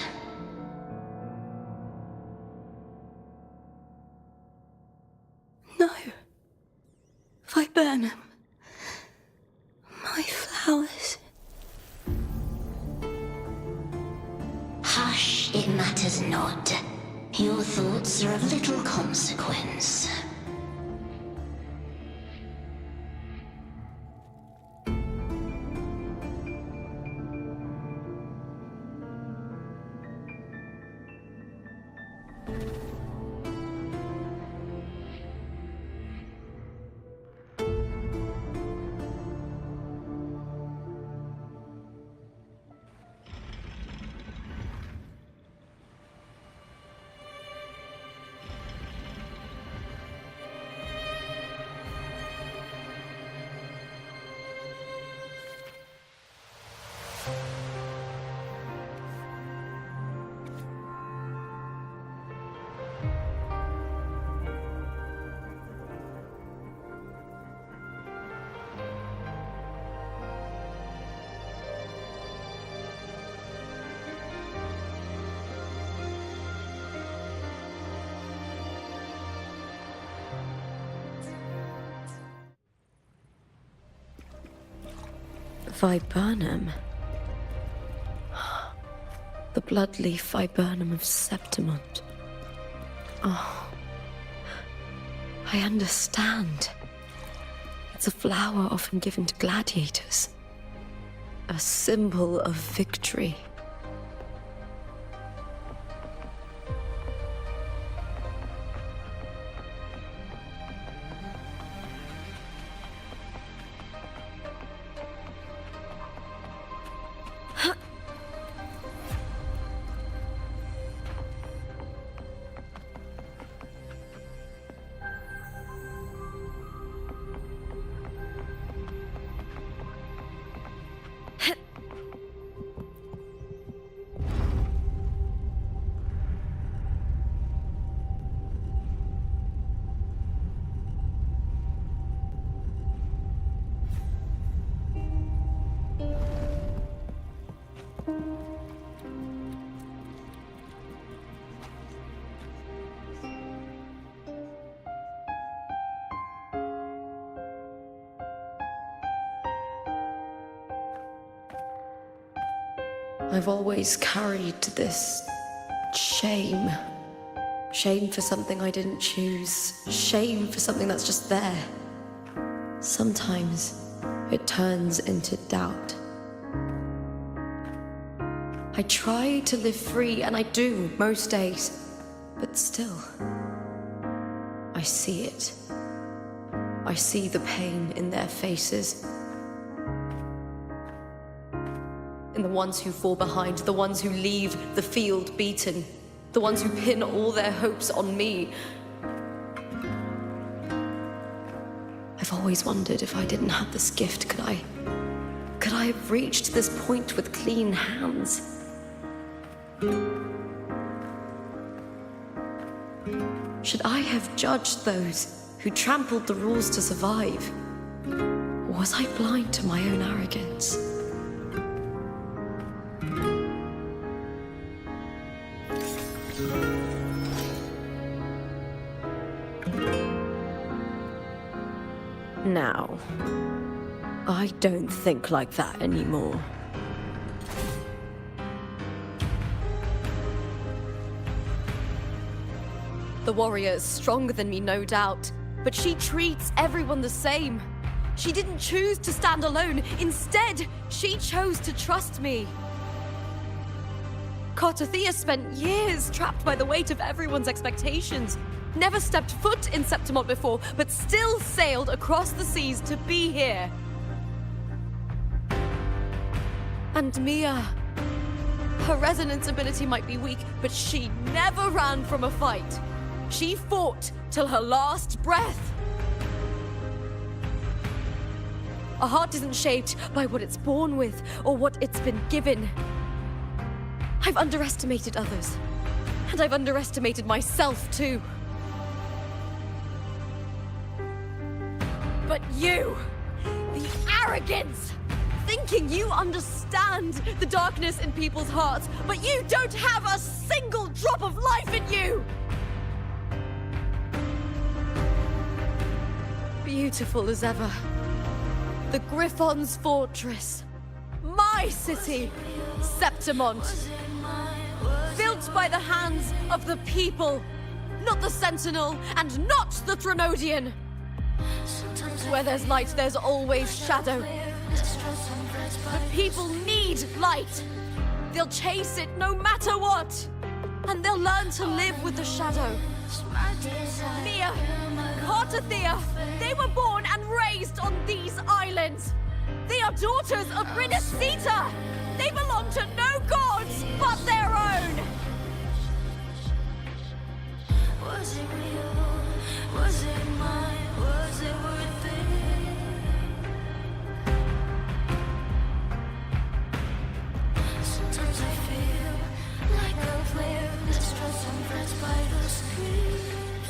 No. Viburnum. My flowers. Hush, it matters not. Your thoughts are of little consequence. Viburnum. The bloodleaf viburnum of Septimont. Oh, I understand. It's a flower often given to gladiators. A symbol of victory. I've always carried this shame. Shame for something I didn't choose. Shame for something that's just there. Sometimes it turns into doubt. I try to live free, and I do most days, but still, I see it. I see the pain in their faces. In the ones who fall behind, the ones who leave the field beaten, the ones who pin all their hopes on me. I've always wondered if I didn't have this gift, could I have reached this point with clean hands? Should I have judged those who trampled the rules to survive? Or was I blind to my own arrogance? Now, I don't think like that anymore. The warrior is stronger than me, no doubt, but she treats everyone the same. She didn't choose to stand alone. Instead, she chose to trust me. Cartothea spent years trapped by the weight of everyone's expectations. Never stepped foot in Septimont before, but still sailed across the seas to be here. And Mia, her resonance ability might be weak, but she never ran from a fight. She fought till her last breath. A heart isn't shaped by what it's born with or what it's been given. I've underestimated others, and I've underestimated myself too. But you, the arrogance, thinking you understand the darkness in people's hearts, but you don't have a single drop of life in you! Beautiful as ever. The Griffon's fortress. My city, Septimont. Built by the hands of the people. Not the Sentinel, and not the Trinodian. Where there's light, there's always shadow. But people need light. They'll chase it no matter what. And they'll learn to live with the shadow. Mia, Cartothea, they were born and raised on these islands. They are daughters of Rinascita. They belong to no gods but their own. Was it real? Was it mine? Was it worth it? Sometimes I feel like a player distressed and pressed by the screams.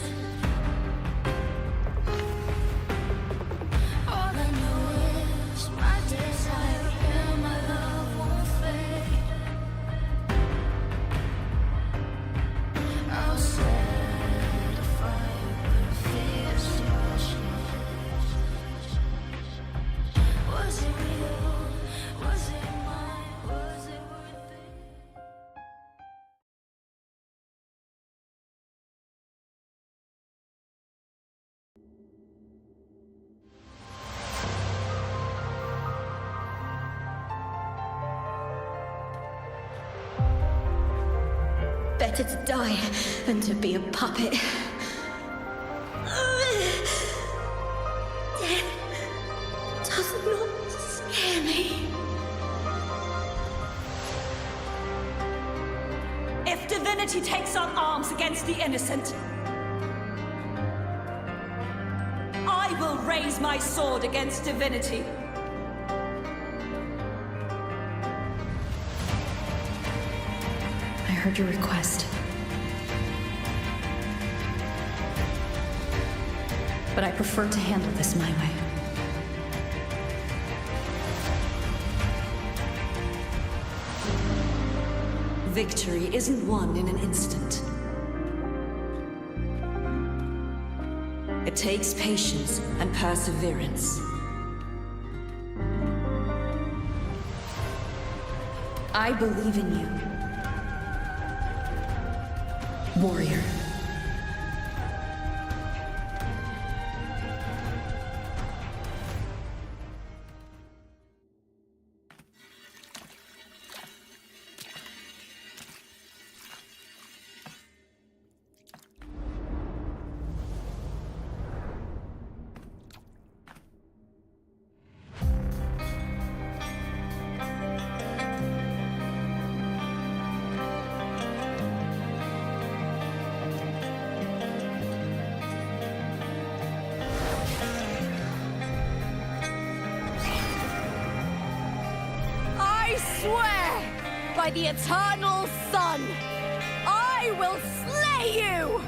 All I know is my desire and my love won't fade. I'll set a fire with fierce passion. Was it real? Was it mine? Was it worth it? Better to die than to be a puppet. Death does not scare me. If divinity takes up arms against the innocent, I will raise my sword against divinity. I heard your request. But I prefer to handle this my way. Victory isn't won in an instant. It takes patience and perseverance. I believe in you, warrior. swear by the eternal sun, I will slay you!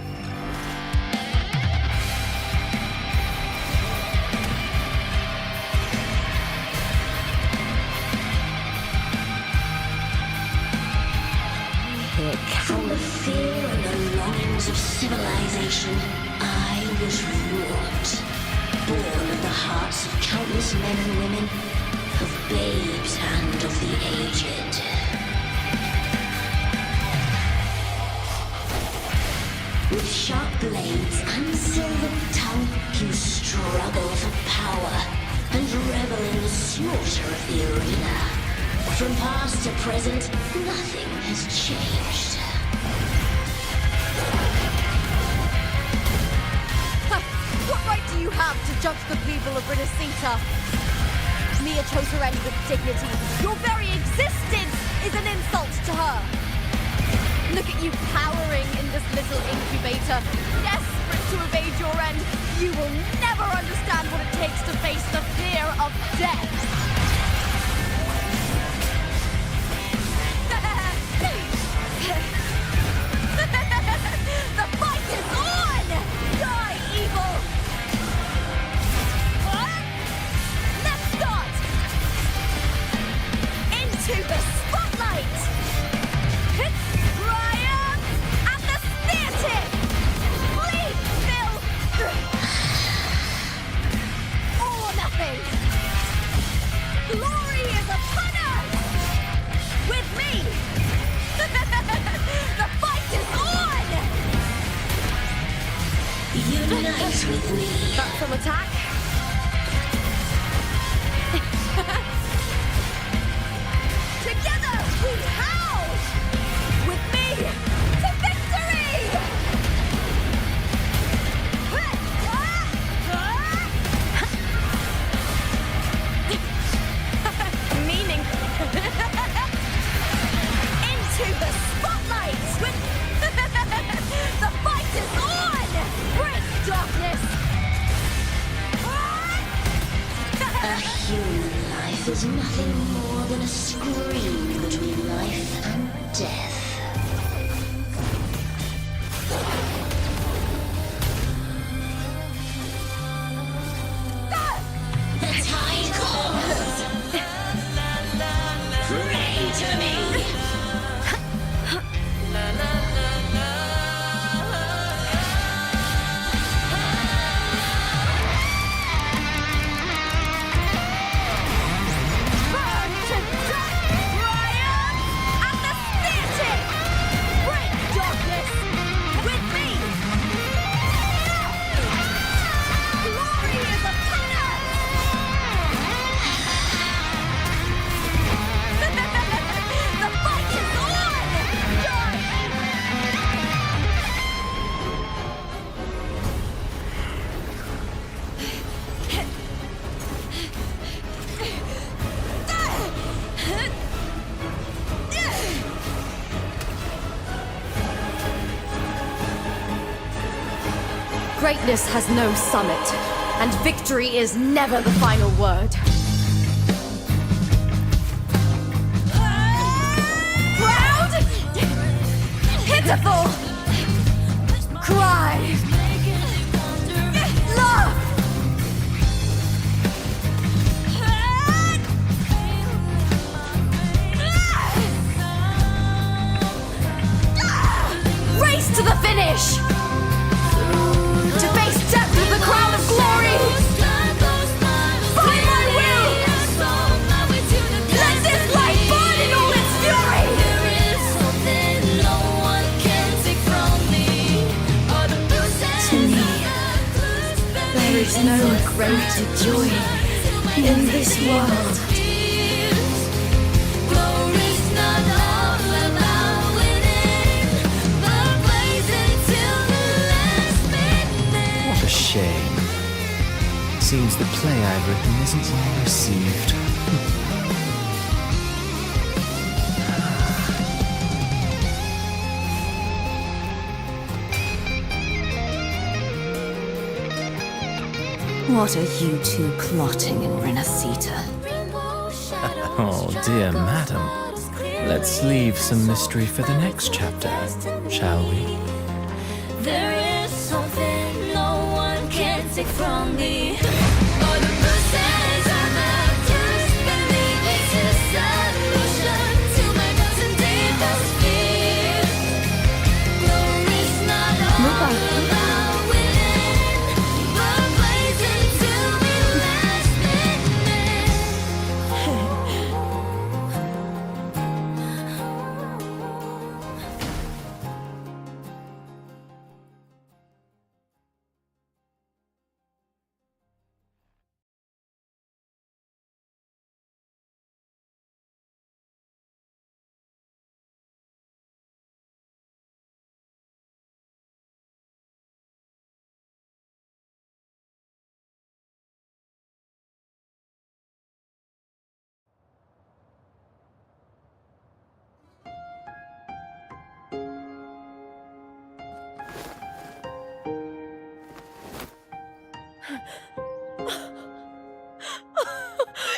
The cowl of fear and the longings of civilization, I was wrought. Born of the hearts of countless men and women, of babes and of the aged. With sharp blades and silver tongue, you struggle for power and revel in the slaughter of the arena. From past to present, nothing has changed. What right do you have to judge the people of Rinascita? Mia chose her end with dignity. Your very existence is an insult to her. Look at you cowering in this little incubator, desperate to evade your end. You will never understand what it takes to face the fear of death. The fight is on! Die, evil! Let's start! Into the spotlight! Ryan and the theater! Please, Phil! All or nothing! Glory is upon us! With me! The fight is on! Unite with me. Back from attack. Together we howl! With me to victory! Meaning into the spotlight with the fight is on! Break darkness! A human life is nothing more than a scream between life and death. The tide calls! Pray to me! Burn to death, Ryan! And the theater! Break darkness! With me! Glory is upon us! The fight is on! Greatness has no summit, and victory is never the final word. Proud! Pitiful! Cry! Love! Race to the finish! To face death with the crown of glory! By my will! Let this light burn in all its fury! To me, there is no greater joy in this world. What a shame. Seems the play I've written isn't well received. What are you two plotting in Rinascita? Oh dear, madam. Let's leave some mystery for the next chapter, shall we? There is something no one can take from me. All the pieces of the dust beneath me to the solution to my doubts and deepest fears. No, it's not all about winning, but blazing to be last minute.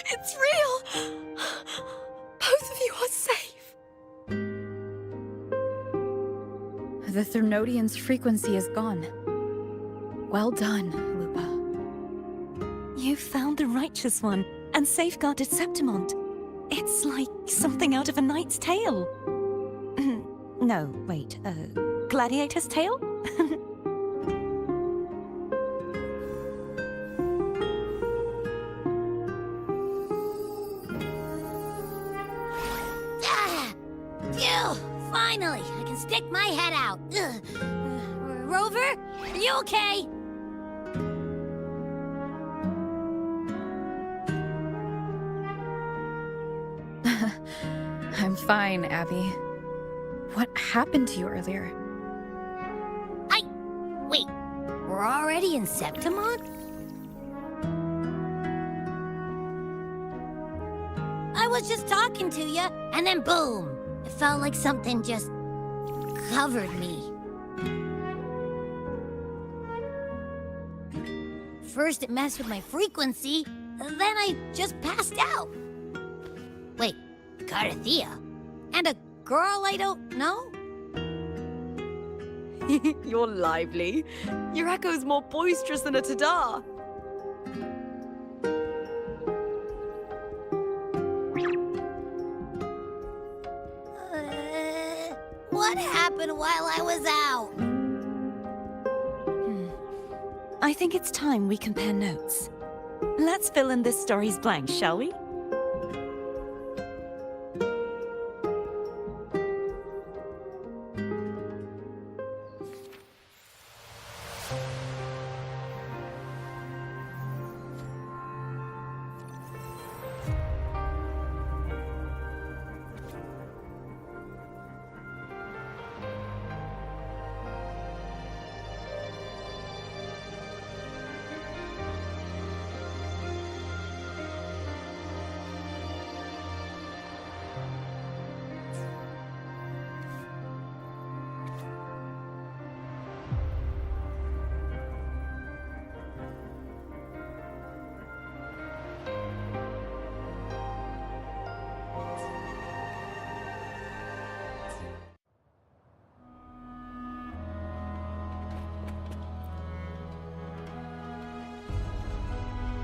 It's real! Both of you are safe! The Threnodian's frequency is gone. Well done, Lupa. You found the righteous one and safeguarded Septimont. It's like something out of a knight's tale. No, wait, gladiator's tale? Phew! Finally, I can stick my head out. Rover, are you okay? I'm fine, Abby. What happened to you earlier? Wait, we're already in Septimont? I was just talking to you, and then boom! It felt like something just covered me. First it messed with my frequency, then I just passed out. Wait, Carthea? And a girl I don't know? You're lively. Your echo's more boisterous than a Tadar. What happened while I was out? I think it's time we compare notes. Let's fill in this story's blanks, shall we?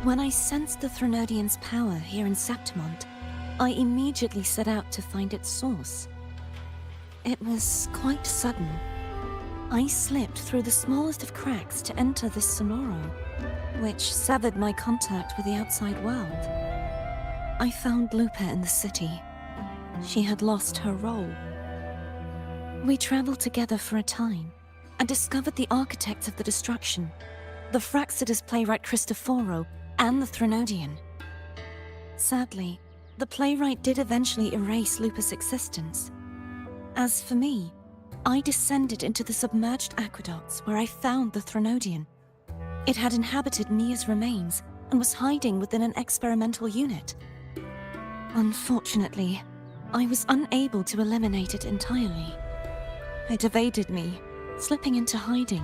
When I sensed the Threnodian's power here in Septimont, I immediately set out to find its source. It was quite sudden. I slipped through the smallest of cracks to enter this sonoro, which severed my contact with the outside world. I found Lupa in the city. She had lost her role. We traveled together for a time, and discovered the architects of the destruction, the Fraxidus playwright Cristoforo, and the Threnodian. Sadly, the playwright did eventually erase Lupa's existence. As for me, I descended into the submerged aqueducts where I found the Threnodian. It had inhabited Mia's remains and was hiding within an experimental unit. Unfortunately, I was unable to eliminate it entirely. It evaded me, slipping into hiding.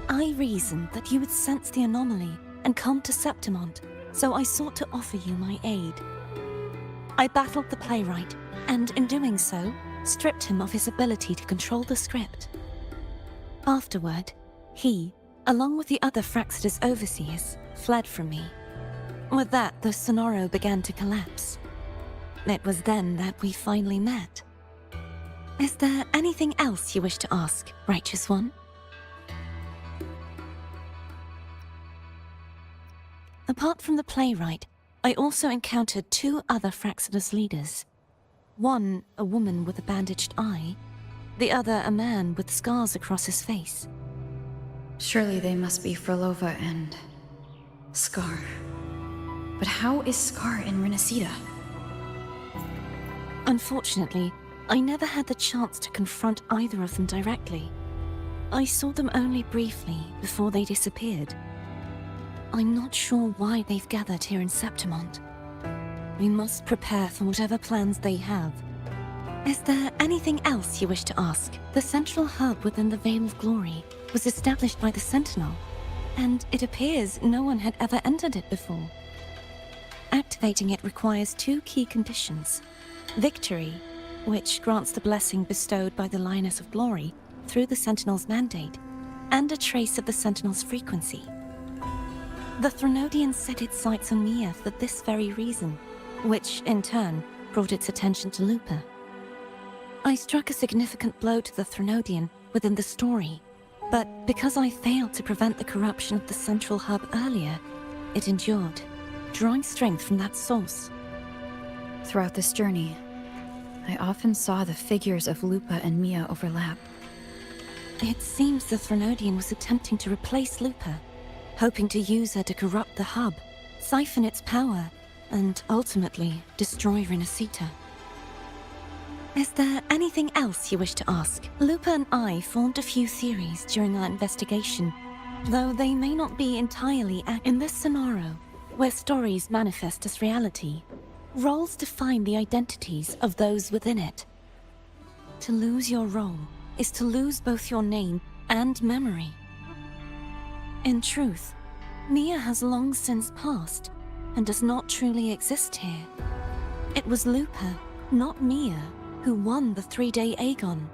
I reasoned that you would sense the anomaly and come to Septimont, so I sought to offer you my aid. I battled the playwright, and in doing so, stripped him of his ability to control the script. Afterward, he, along with the other Fraxida's overseers, fled from me. With that, the Sonoro began to collapse. It was then that we finally met. Is there anything else you wish to ask, Righteous One? Apart from the playwright, I also encountered 2 other Fraxida's leaders. One, a woman with a bandaged eye, the other a man with scars across his face. Surely they must be Frolova and Scar. But how is Scar in Rinascita? Unfortunately, I never had the chance to confront either of them directly. I saw them only briefly before they disappeared. I'm not sure why they've gathered here in Septimont. We must prepare for whatever plans they have. Is there anything else you wish to ask? The central hub within the Veil of Glory was established by the Sentinel, and it appears no one had ever entered it before. Activating it requires 2 key conditions. Victory, which grants the blessing bestowed by the Lioness of Glory through the Sentinel's mandate, and a trace of the Sentinel's frequency. The Threnodian set its sights on Mia for this very reason, which, in turn, brought its attention to Lupa. I struck a significant blow to the Threnodian within the story, but because I failed to prevent the corruption of the central hub earlier, it endured, drawing strength from that source. Throughout this journey, I often saw the figures of Lupa and Mia overlap. It seems the Threnodian was attempting to replace Lupa, hoping to use her to corrupt the hub, siphon its power, and ultimately destroy Rinascita. Is there anything else you wish to ask? Lupa and I formed a few theories during our investigation, though they may not be entirely in this scenario, where stories manifest as reality. Roles define the identities of those within it. To lose your role is to lose both your name and memory. In truth, Mia has long since passed and does not truly exist here. It was Lupa, not Mia, who won the 3-day Aegon.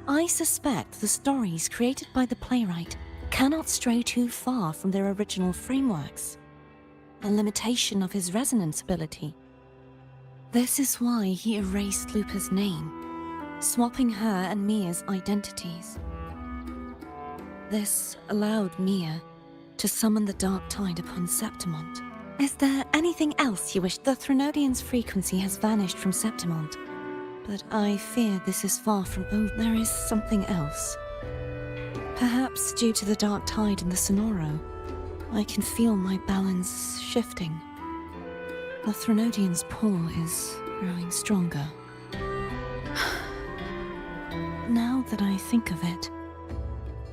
I suspect the stories created by the playwright cannot stray too far from their original frameworks, a limitation of his resonance ability. This is why he erased Lupa's name, swapping her and Mia's identities. This allowed Mia to summon the Dark Tide upon Septimont. Is there anything else you wish? The Threnodian's frequency has vanished from Septimont, but I fear this is far from over. There is something else. Perhaps due to the Dark Tide in the Sonoro, I can feel my balance shifting. The Threnodian's pull is growing stronger. Now that I think of it,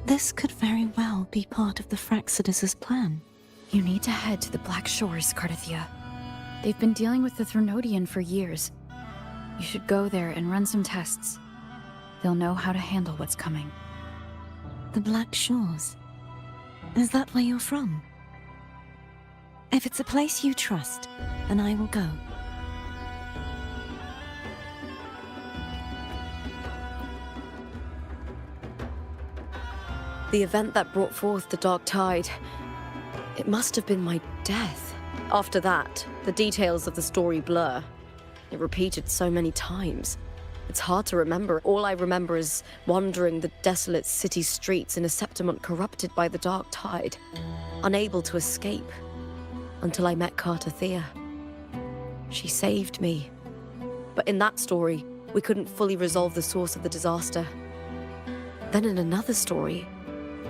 this could very well be part of the Fraxidas' plan. You need to head to the Black Shores, Cardathia. They've been dealing with the Threnodian for years. You should go there and run some tests. They'll know how to handle what's coming. The Black Shores? Is that where you're from? If it's a place you trust, then I will go. The event that brought forth the Dark Tide, it must have been my death. After that, the details of the story blur. It repeated so many times. It's hard to remember. All I remember is wandering the desolate city streets in a Septimont corrupted by the Dark Tide, unable to escape, until I met Cardathia. She saved me. But in that story, we couldn't fully resolve the source of the disaster. Then in another story,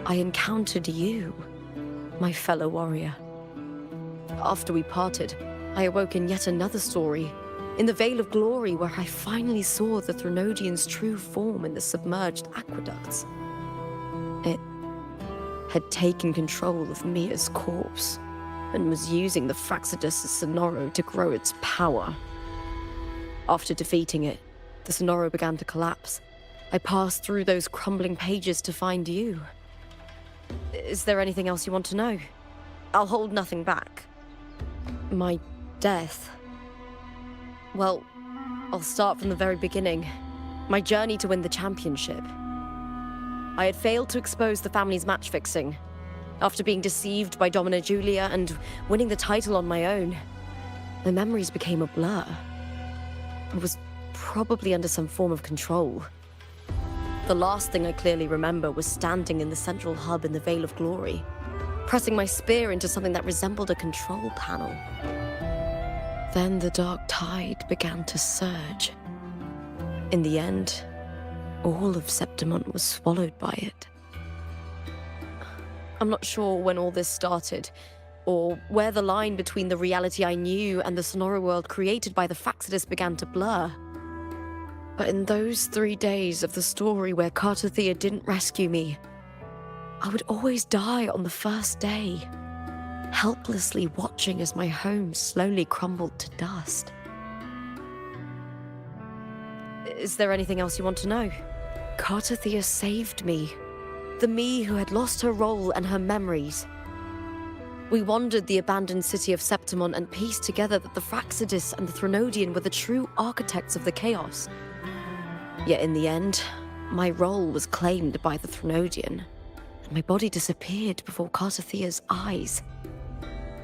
I encountered you, my fellow warrior. After we parted, I awoke in yet another story, in the Veil of Glory, where I finally saw the Threnodian's true form in the submerged aqueducts. It had taken control of Mia's corpse, and was using the Fraxidas' Sonoro to grow its power. After defeating it, the Sonoro began to collapse. I passed through those crumbling pages to find you. Is there anything else you want to know? I'll hold nothing back. My death Well, I'll start from the very beginning. My journey to win the championship. I had failed to expose the family's match fixing. After being deceived by Domina Julia and winning the title on my own, my memories became a blur. I was probably under some form of control. The last thing I clearly remember was standing in the central hub in the Veil of Glory, pressing my spear into something that resembled a control panel. Then the dark tide began to surge. In the end, all of Septimont was swallowed by it. I'm not sure when all this started, or where the line between the reality I knew and the Sonora world created by the Fractsidus began to blur. But in those 3 days of the story where Cartothea didn't rescue me, I would always die on the first day, helplessly watching as my home slowly crumbled to dust. Is there anything else you want to know? Cartothea saved me. The me who had lost her role and her memories. We wandered the abandoned city of Septimont and pieced together that the Fractsidus and the Threnodian were the true architects of the chaos. Yet in the end, my role was claimed by the Threnodian, and my body disappeared before Cartothea's eyes.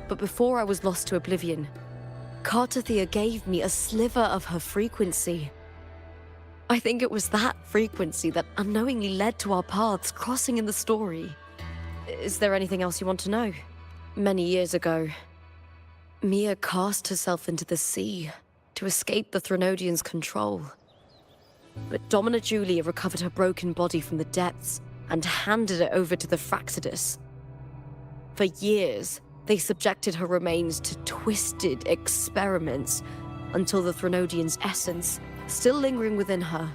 But before I was lost to oblivion, Cartothea gave me a sliver of her frequency. I think it was that frequency that unknowingly led to our paths crossing in the story. Is there anything else you want to know? Many years ago, Mia cast herself into the sea to escape the Threnodian's control. But Domina Julia recovered her broken body from the depths and handed it over to the Fractsidus. For years, they subjected her remains to twisted experiments until the Threnodian's essence, still lingering within her,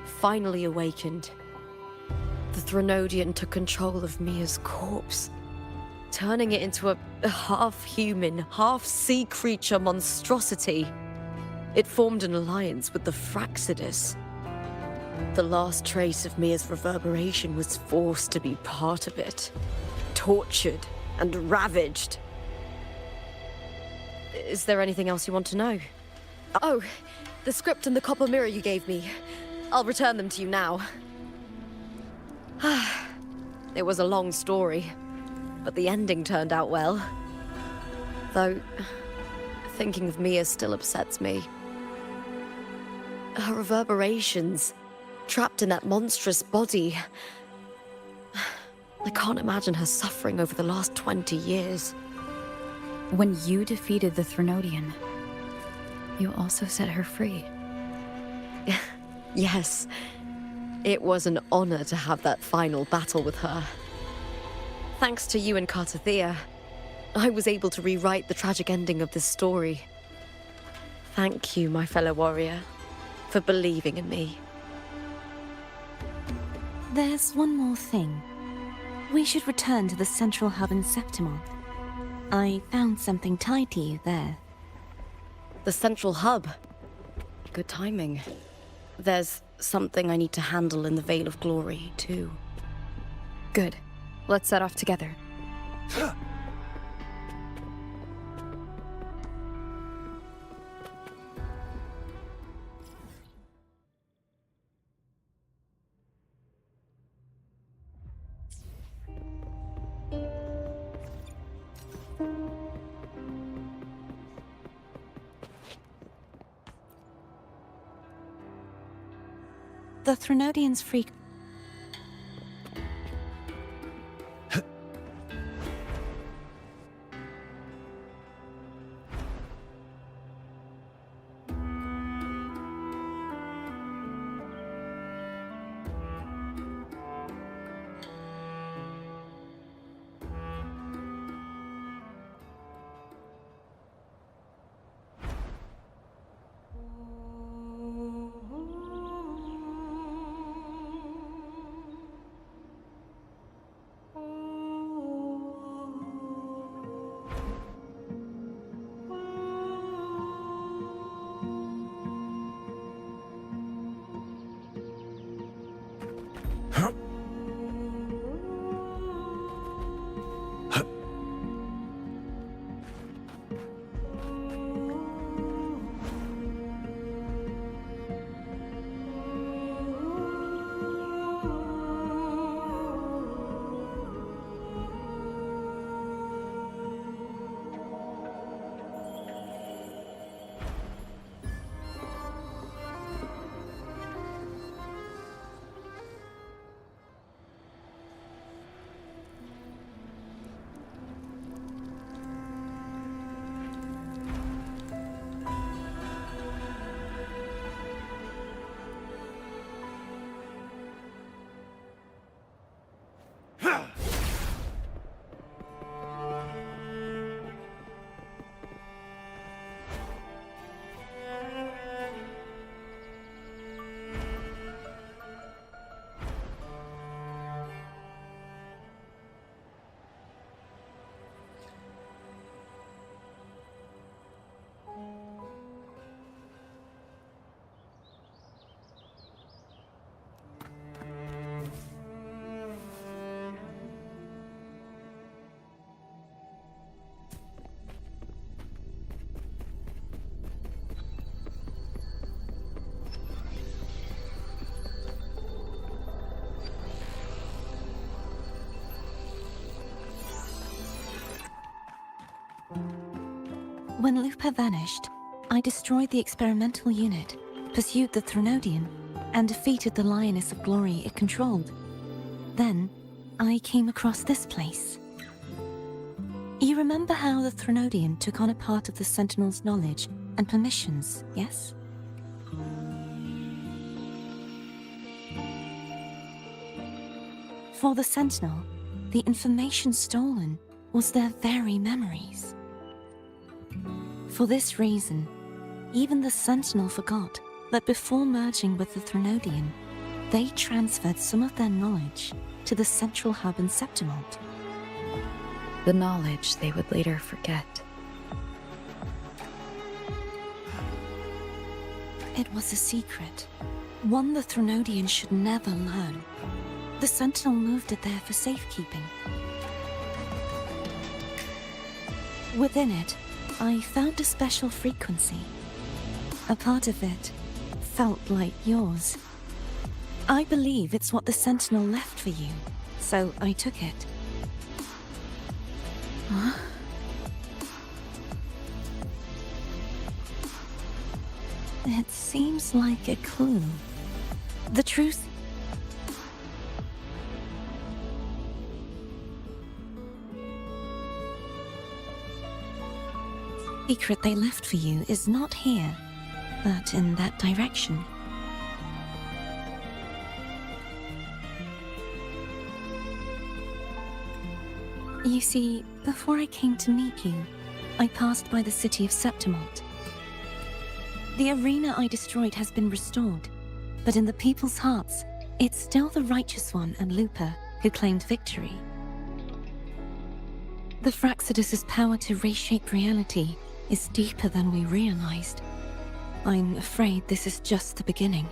finally awakened. The Threnodian took control of Mia's corpse, turning it into a half-human, half-sea creature monstrosity. It formed an alliance with the Fractsidus. The last trace of Mia's reverberation was forced to be part of it, tortured and ravaged. Is there anything else you want to know? Oh, the script and the copper mirror you gave me. I'll return them to you now. It was a long story, but the ending turned out well. Though, thinking of Mia still upsets me. Her reverberations, trapped in that monstrous body. I can't imagine her suffering over the last 20 years. When you defeated the Threnodian, you also set her free. Yes. It was an honor to have that final battle with her. Thanks to you and Cartothea, I was able to rewrite the tragic ending of this story. Thank you, my fellow warrior, for believing in me. There's one more thing. We should return to the central hub in Septimont. I found something tied to you there. The central hub. Good timing. There's something I need to handle in the Veil of Glory, too. Good. Let's set off together. The Threnodian's freak. When Lupa vanished, I destroyed the experimental unit, pursued the Threnodian, and defeated the Lioness of Glory it controlled. Then, I came across this place. You remember how the Threnodian took on a part of the Sentinel's knowledge and permissions, yes? For the Sentinel, the information stolen was their very memories. For this reason, even the Sentinel forgot that before merging with the Threnodian, they transferred some of their knowledge to the central hub in Septimont. The knowledge they would later forget. It was a secret, one the Threnodian should never learn. The Sentinel moved it there for safekeeping. Within it, I found a special frequency. A part of it felt like yours. I believe it's what the Sentinel left for you, so I took it. Huh? It seems like a clue. The truth... secret they left for you is not here, but in that direction. You see, before I came to meet you, I passed by the city of Septimont. The arena I destroyed has been restored, but in the people's hearts, it's still the Righteous One and Lupa who claimed victory. The Fraxidus' power to reshape reality is deeper than we realized. I'm afraid this is just the beginning.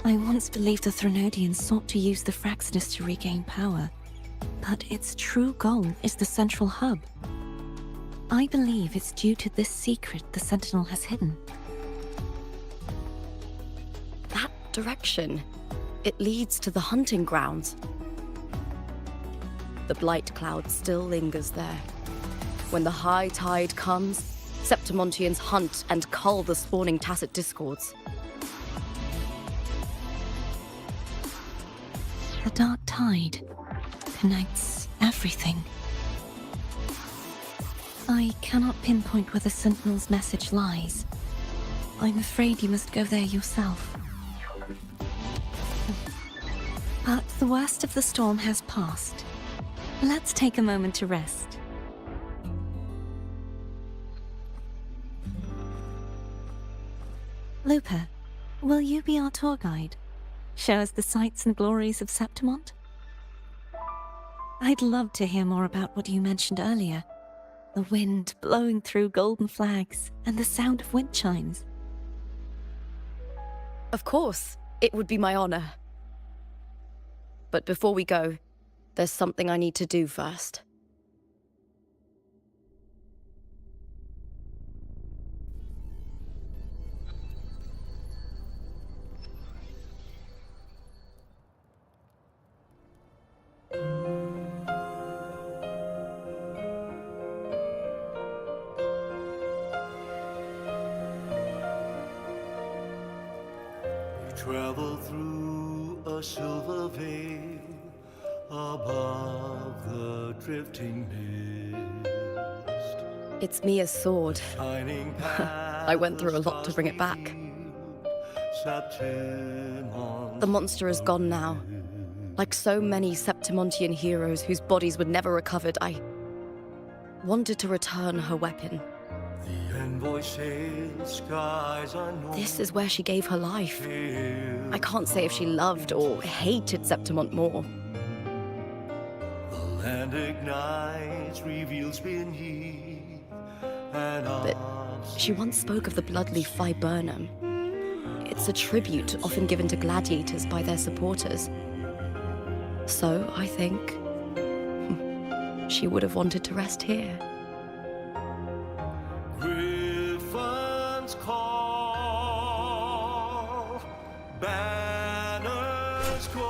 I once believed the Threnodians sought to use the Fraxidus to regain power, but its true goal is the central hub. I believe it's due to this secret the Sentinel has hidden. That direction. It leads to the hunting grounds. The blight cloud still lingers there. When the high tide comes, Septimontians hunt and cull the spawning tacit discords. The dark tide connects everything. I cannot pinpoint where the Sentinel's message lies. I'm afraid you must go there yourself. But the worst of the storm has passed. Let's take a moment to rest. Lupa, will you be our tour guide? Show us the sights and glories of Septimont? I'd love to hear more about what you mentioned earlier. The wind blowing through golden flags and the sound of wind chimes. Of course, it would be my honor. But before we go, there's something I need to do first. Travel through a silver veil above the drifting mist. It's Mia's sword. I went through a lot to bring it back. The monster is gone now. Like so many Septimontian heroes whose bodies were never recovered, I wanted to return her weapon. This is where she gave her life. I can't say if she loved or hated Septimont more. The land ignites, reveals beneath, but she once spoke of the bloodleaf viburnum. It's a tribute often given to gladiators by their supporters. So, I think, she would have wanted to rest here. Griffins call, banners gold,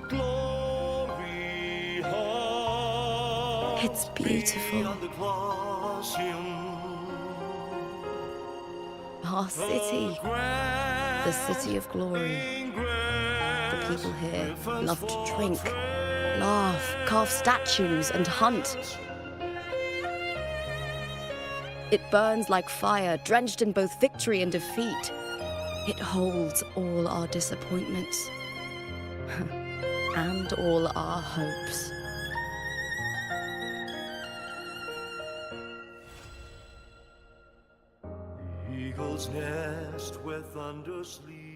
glory. It's beautiful. Our city, the city of glory. The people here love to drink, laugh, carve statues, and hunt. It burns like fire, drenched in both victory and defeat. It holds all our disappointments and all our hopes. Eagle's nest where thunder sleeps.